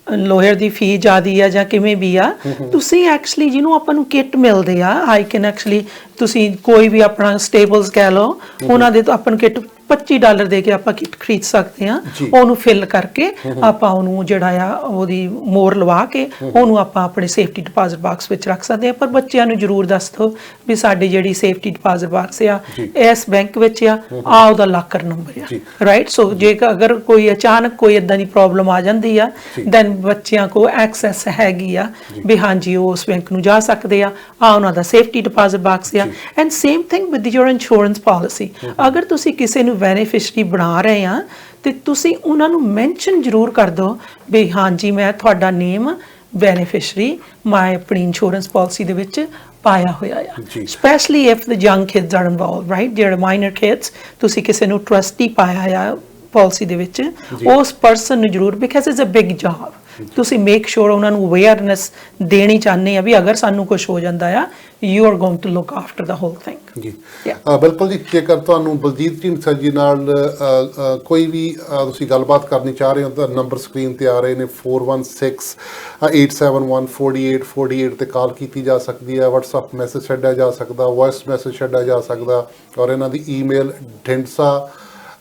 ਲੋਅਰ ਦੀ ਫੀ ਜ਼ਿਆਦੀ ਆ ਜਾਂ ਕਿਵੇਂ ਵੀ ਆ ਤੁਸੀਂ ਐਕਚੁਅਲੀ ਜਿਹਨੂੰ ਆਪਾਂ ਨੂੰ ਕਿੱਟ ਮਿਲਦੇ ਆ ਆਈ ਕੈਨ ਐਕਚੁਅਲੀ ਤੁਸੀਂ ਕੋਈ ਵੀ ਆਪਣਾ ਸਟੇਬਲਸ ਕਹਿ ਲਓ ਉਹਨਾਂ ਦੇ ਤੋਂ ਆਪਾਂ ਨੂੰ ਕਿੱਟ $25 ਦੇ ਕੇ ਆਪਾਂ ਕਿੱਟ ਖਰੀਦ ਸਕਦੇ ਆ ਉਹਨੂੰ ਫਿਲ ਕਰਕੇ ਆਪਾਂ ਉਹਨੂੰ ਜਿਹੜਾ ਆ ਉਹਦੀ ਮੋਹਰ ਲਵਾ ਕੇ ਉਹਨੂੰ ਆਪਾਂ ਆਪਣੇ ਸੇਫਟੀ ਡਿਪੋਜ਼ਿਟ ਬਾਕਸ ਵਿੱਚ ਰੱਖ ਸਕਦੇ ਆ ਪਰ ਬੱਚਿਆਂ ਨੂੰ ਜ਼ਰੂਰ ਦੱਸ ਦਿਓ ਵੀ ਸਾਡੀ ਜਿਹੜੀ ਸੇਫਟੀ ਡਿਪੋਜ਼ਿਟ ਬਾਕਸ ਆ ਇਸ ਬੈਂਕ ਵਿੱਚ ਆ ਉਹਦਾ ਲਾਕਰ ਨੰਬਰ ਆ ਰਾਈਟ ਸੋ ਜੇ ਅਗਰ ਕੋਈ ਅਚਾਨਕ ਕੋਈ ਇਦਾਂ ਦੀ ਪ੍ਰੋਬਲਮ ਆ ਜਾਂਦੀ ਆ ਦੈਨ ਬੱਚਿਆਂ ਕੋ ਐਕਸੈਸ ਹੈਗੀ ਆ ਵੀ ਹਾਂਜੀ ਉਹ ਉਸ ਬੈਂਕ ਨੂੰ ਜਾ ਸਕਦੇ ਆ ਉਹਨਾਂ ਦਾ ਸੇਫਟੀ ਡਿਪੋਜ਼ਿਟ ਬਾਕਸ ਆ and same thing with your insurance policy ਅਗਰ ਤੁਸੀਂ ਕਿਸੇ ਨੂੰ ਬੈਨੀਫੀਸ਼ੀਅਰੀ ਬਣਾ ਰਹੇ ਆ ਤੇ ਤੁਸੀਂ ਉਹਨਾਂ ਨੂੰ ਮੈਂਸ਼ਨ ਜ਼ਰੂਰ ਕਰ ਦਿਓ ਵੀ ਹਾਂਜੀ ਮੈਂ ਤੁਹਾਡਾ ਨੇਮ ਬੈਨੀਫੀਸ਼ੀਅਰੀ ਮੈਂ ਆਪਣੀ ਇੰਸ਼ੋਰੈਂਸ ਪਾਲਿਸੀ ਦੇ ਵਿੱਚ ਪਾਇਆ ਹੋਇਆ ਆ specially if the young kids are involved right ਜਿਹੜੇ ਮਾਈਨਰ ਕਿਡਸ ਤੁਸੀਂ ਕਿਸੇ ਨੂੰ ਟਰਸਟੀ ਪਾਇਆ ਆ ਪਾਲਿਸੀ ਦੇ ਵਿੱਚ ਉਸ ਪਰਸਨ ਨੂੰ ਜ਼ਰੂਰ because it's a big job ਤੁਸੀਂ ਮੇਕ ਸ਼ੋਰ ਉਹਨਾਂ ਨੂੰ ਅਵੇਅਰਨੈਸ ਦੇਣੀ ਚਾਹੁੰਦੇ ਆ ਵੀ ਅਗਰ ਸਾਨੂੰ ਕੁਝ ਹੋ ਜਾਂਦਾ ਆ you are going to look after the whole thing ਜੀ ਬਿਲਕੁਲ ਜੀ ਜੇਕਰ ਤੁਹਾਨੂੰ ਬਲਜੀਤ ਢੀਂਡਸਾ ਜੀ ਨਾਲ ਕੋਈ ਵੀ ਤੁਸੀਂ ਗੱਲਬਾਤ ਕਰਨੀ ਚਾਹ ਰਹੇ ਹੋ ਤਾਂ ਨੰਬਰ ਸਕਰੀਨ ਤੇ ਆ ਰਹੇ ਨੇ 416-871-4848 ਤੇ ਕਾਲ ਕੀਤੀ ਜਾ ਸਕਦੀ ਹੈ WhatsApp ਮੈਸੇਜ ਛੱਡਿਆ ਜਾ ਸਕਦਾ ਵੌਇਸ ਮੈਸੇਜ ਛੱਡਿਆ ਜਾ ਸਕਦਾ ਔਰ ਇਹਨਾਂ ਦੀ ਈਮੇਲ ਢੀਂਡਸਾ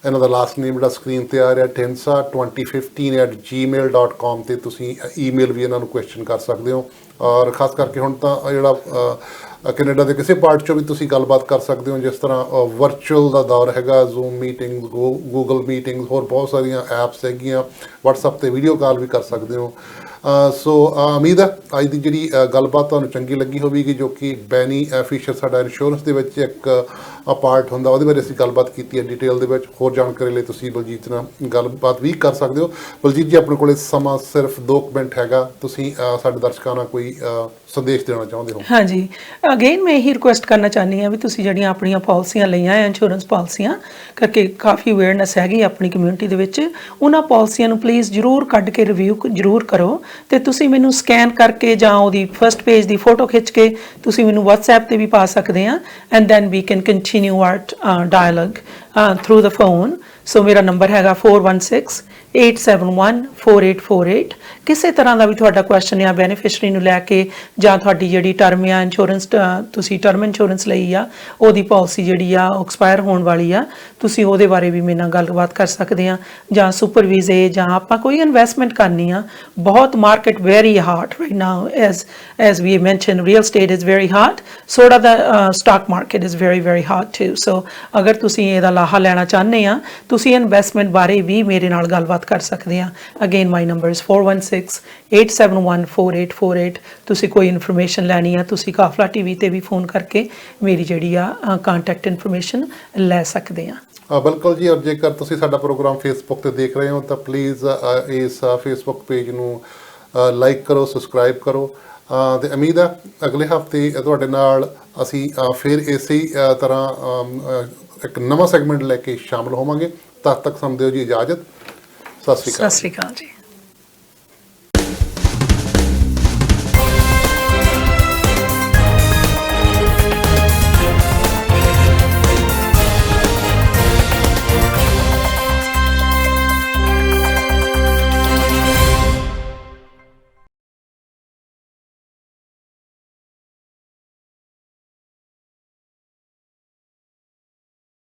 ਇਹਨਾਂ ਦਾ ਲਾਸਟ ਨੇਮ ਜਿਹੜਾ ਸਕਰੀਨ ਤੇ ਆ ਰਿਹਾ ਢੀਂਡਸਾ2015@gmail.com ਤੇ ਤੁਸੀਂ ਈਮੇਲ ਵੀ ਇਹਨਾਂ ਨੂੰ ਕੁਐਸਚਨ ਕਰ ਸਕਦੇ ਹੋ ਔਰ ਖਾਸ ਕਰਕੇ ਹੁਣ ਤਾਂ ਜਿਹੜਾ ਕੈਨੇਡਾ ਦੇ ਕਿਸੇ ਪਾਰਟ 'ਚੋਂ ਵੀ ਤੁਸੀਂ ਗੱਲਬਾਤ ਕਰ ਸਕਦੇ ਹੋ ਜਿਸ ਤਰ੍ਹਾਂ ਵਰਚੁਅਲ ਦਾ ਦੌਰ ਹੈਗਾ ਜ਼ੂਮ ਮੀਟਿੰਗਸ ਗੂਗਲ ਮੀਟਿੰਗਸ ਹੋਰ ਬਹੁਤ ਸਾਰੀਆਂ ਐਪਸ ਹੈਗੀਆਂ WhatsApp ਤੇ ਵੀਡੀਓ ਕਾਲ ਵੀ ਕਰ ਸਕਦੇ ਹੋ ਸੋ ਉਮੀਦ ਹੈ ਅੱਜ ਦੀ ਜਿਹੜੀ ਗੱਲਬਾਤ ਤੁਹਾਨੂੰ ਚੰਗੀ ਲੱਗੀ ਹੋਵੇਗੀ ਜੋ ਕਿ ਬੈਨੀਫੀਸ਼ੀਅਰ ਸਾਡਾ ਇੰਸ਼ੋਰੈਂਸ ਦੇ ਵਿੱਚ ਇੱਕ ਪਾਰਟ ਹੁੰਦਾ ਉਹਦੇ ਬਾਰੇ ਅਸੀਂ ਗੱਲਬਾਤ ਕੀਤੀ ਹੈ ਡਿਟੇਲ ਦੇ ਵਿੱਚ ਹੋਰ ਜਾਣਕਾਰੀ ਲਈ ਤੁਸੀਂ ਬਲਜੀਤ ਨਾਲ ਗੱਲਬਾਤ ਵੀ ਕਰ ਸਕਦੇ ਹੋ ਬਲਜੀਤ ਜੀ ਆਪਣੇ ਕੋਲੇ ਸਮਾਂ ਸਿਰਫ 2 ਮਿੰਟ ਹੈਗਾ ਤੁਸੀਂ ਸਾਡੇ ਦਰਸ਼ਕਾਂ ਨਾਲ ਕੋਈ ਸੰਦੇਸ਼ ਦੇਣਾ ਚਾਹੁੰਦੇ ਹੋ ਹਾਂਜੀ ਅਗੇਨ ਮੈਂ ਇਹੀ ਰਿਕੁਐਸਟ ਕਰਨਾ ਚਾਹੁੰਦੀ ਹਾਂ ਵੀ ਤੁਸੀਂ ਜਿਹੜੀਆਂ ਆਪਣੀਆਂ ਪਾਲਿਸੀਆਂ ਲਈਆਂ ਆ ਇੰਸ਼ੋਰੈਂਸ ਪਾਲਿਸੀਆਂ ਕਰਕੇ ਕਾਫੀ ਅਵੇਅਰਨੈਸ ਹੈਗੀ ਆਪਣੀ ਕਮਿਊਨਿਟੀ ਦੇ ਵਿੱਚ ਉਹਨਾਂ ਪਾਲਿਸੀਆਂ ਨੂੰ ਪਲੀਜ਼ ਜ਼ਰੂਰ ਕੱਢ ਕੇ ਰਿਵਿਊ ਜ਼ਰੂਰ ਕਰੋ ਤੇ ਤੁਸੀਂ ਮੈਨੂੰ ਸਕੈਨ ਕਰਕੇ ਜਾਂ ਉਹਦੀ ਫਰਸਟ ਪੇਜ ਦੀ ਫੋਟੋ ਖਿੱਚ ਕੇ ਤੁਸੀਂ ਮੈਨੂੰ WhatsApp ਤੇ ਵੀ ਪਾ ਸਕਦੇ ਆ and then we can continue our dialogue through the phone so ਮੇਰਾ ਨੰਬਰ ਹੈਗਾ 416-871-4848 ਕਿਸੇ ਤਰ੍ਹਾਂ ਦਾ ਵੀ ਤੁਹਾਡਾ ਕੁਐਸਚਨ ਆ ਬੈਨੀਫੀਸ਼ੀਅਰੀ ਨੂੰ ਲੈ ਕੇ ਜਾਂ ਤੁਹਾਡੀ ਜਿਹੜੀ ਟਰਮ ਆ ਇੰਸ਼ੋਰੈਂਸ ਤੁਸੀਂ ਟਰਮ ਇੰਸ਼ੋਰੈਂਸ ਲਈ ਆ ਉਹਦੀ ਪਾਲਿਸੀ ਜਿਹੜੀ ਆ ਐਕਸਪਾਇਰ ਹੋਣ ਵਾਲੀ ਆ ਤੁਸੀਂ ਉਹਦੇ ਬਾਰੇ ਵੀ ਮੇਰੇ ਨਾਲ ਗੱਲਬਾਤ ਕਰ ਸਕਦੇ ਆ ਜਾਂ ਸੁਪਰ ਵੀਜ਼ੇ ਜਾਂ ਆਪਾਂ ਕੋਈ ਇਨਵੈਸਟਮੈਂਟ ਕਰਨੀ ਆ ਬਹੁਤ market very hot right now as we mentioned real estate is very hot so the stock market is very very hot too so ਅਗਰ ਤੁਸੀਂ ਇਹਦਾ ਸਲਾਹ ਲੈਣਾ ਚਾਹੁੰਦੇ ਆ, ਤੁਸੀਂ ਇਨਵੈਸਟਮੈਂਟ ਬਾਰੇ ਵੀ ਮੇਰੇ ਨਾਲ ਗੱਲਬਾਤ ਕਰ ਸਕਦੇ ਆ। Again my number is 4168714848। ਤੁਸੀਂ ਕੋਈ ਇਨਫੋਰਮੇਸ਼ਨ ਲੈਣੀ ਆ, ਤੁਸੀਂ ਕਾਫਲਾ ਟੀਵੀ ਤੇ ਵੀ ਫੋਨ ਕਰਕੇ ਮੇਰੀ ਜਿਹੜੀ ਆ ਕੰਟੈਕਟ ਇਨਫੋਰਮੇਸ਼ਨ ਲੈ ਸਕਦੇ ਆ। ਬਿਲਕੁਲ ਜੀ। ਔਰ ਜੇਕਰ ਤੁਸੀਂ ਸਾਡਾ ਪ੍ਰੋਗਰਾਮ ਫੇਸਬੁੱਕ ਤੇ ਦੇਖ ਰਹੇ ਹੋ ਤਾਂ ਪਲੀਜ਼ ਇਸ ਫੇਸਬੁੱਕ ਪੇਜ ਨੂੰ ਲਾਈਕ ਕਰੋ, ਸਬਸਕ੍ਰਾਈਬ ਕਰੋ। ਤੇ ਉਮੀਦ ਹੈ ਅਗਲੇ ਹਫਤੇ ਤੁਹਾਡੇ ਨਾਲ ਅਸੀਂ ਫਿਰ ਇਸੇ ਤਰ੍ਹਾਂ ਇੱਕ ਨਵਾਂ ਸੈਗਮੈਂਟ ਲੈ ਕੇ ਸ਼ਾਮਲ ਹੋਵਾਂਗੇ। ਤਦ ਤੱਕ ਸਾਨੂੰ ਦਿਓ ਜੀ ਇਜਾਜ਼ਤ। ਸਤਿ ਸ਼੍ਰੀ ਅਕਾਲ। ਸਤਿ ਸ਼੍ਰੀ ਅਕਾਲ ਜੀ।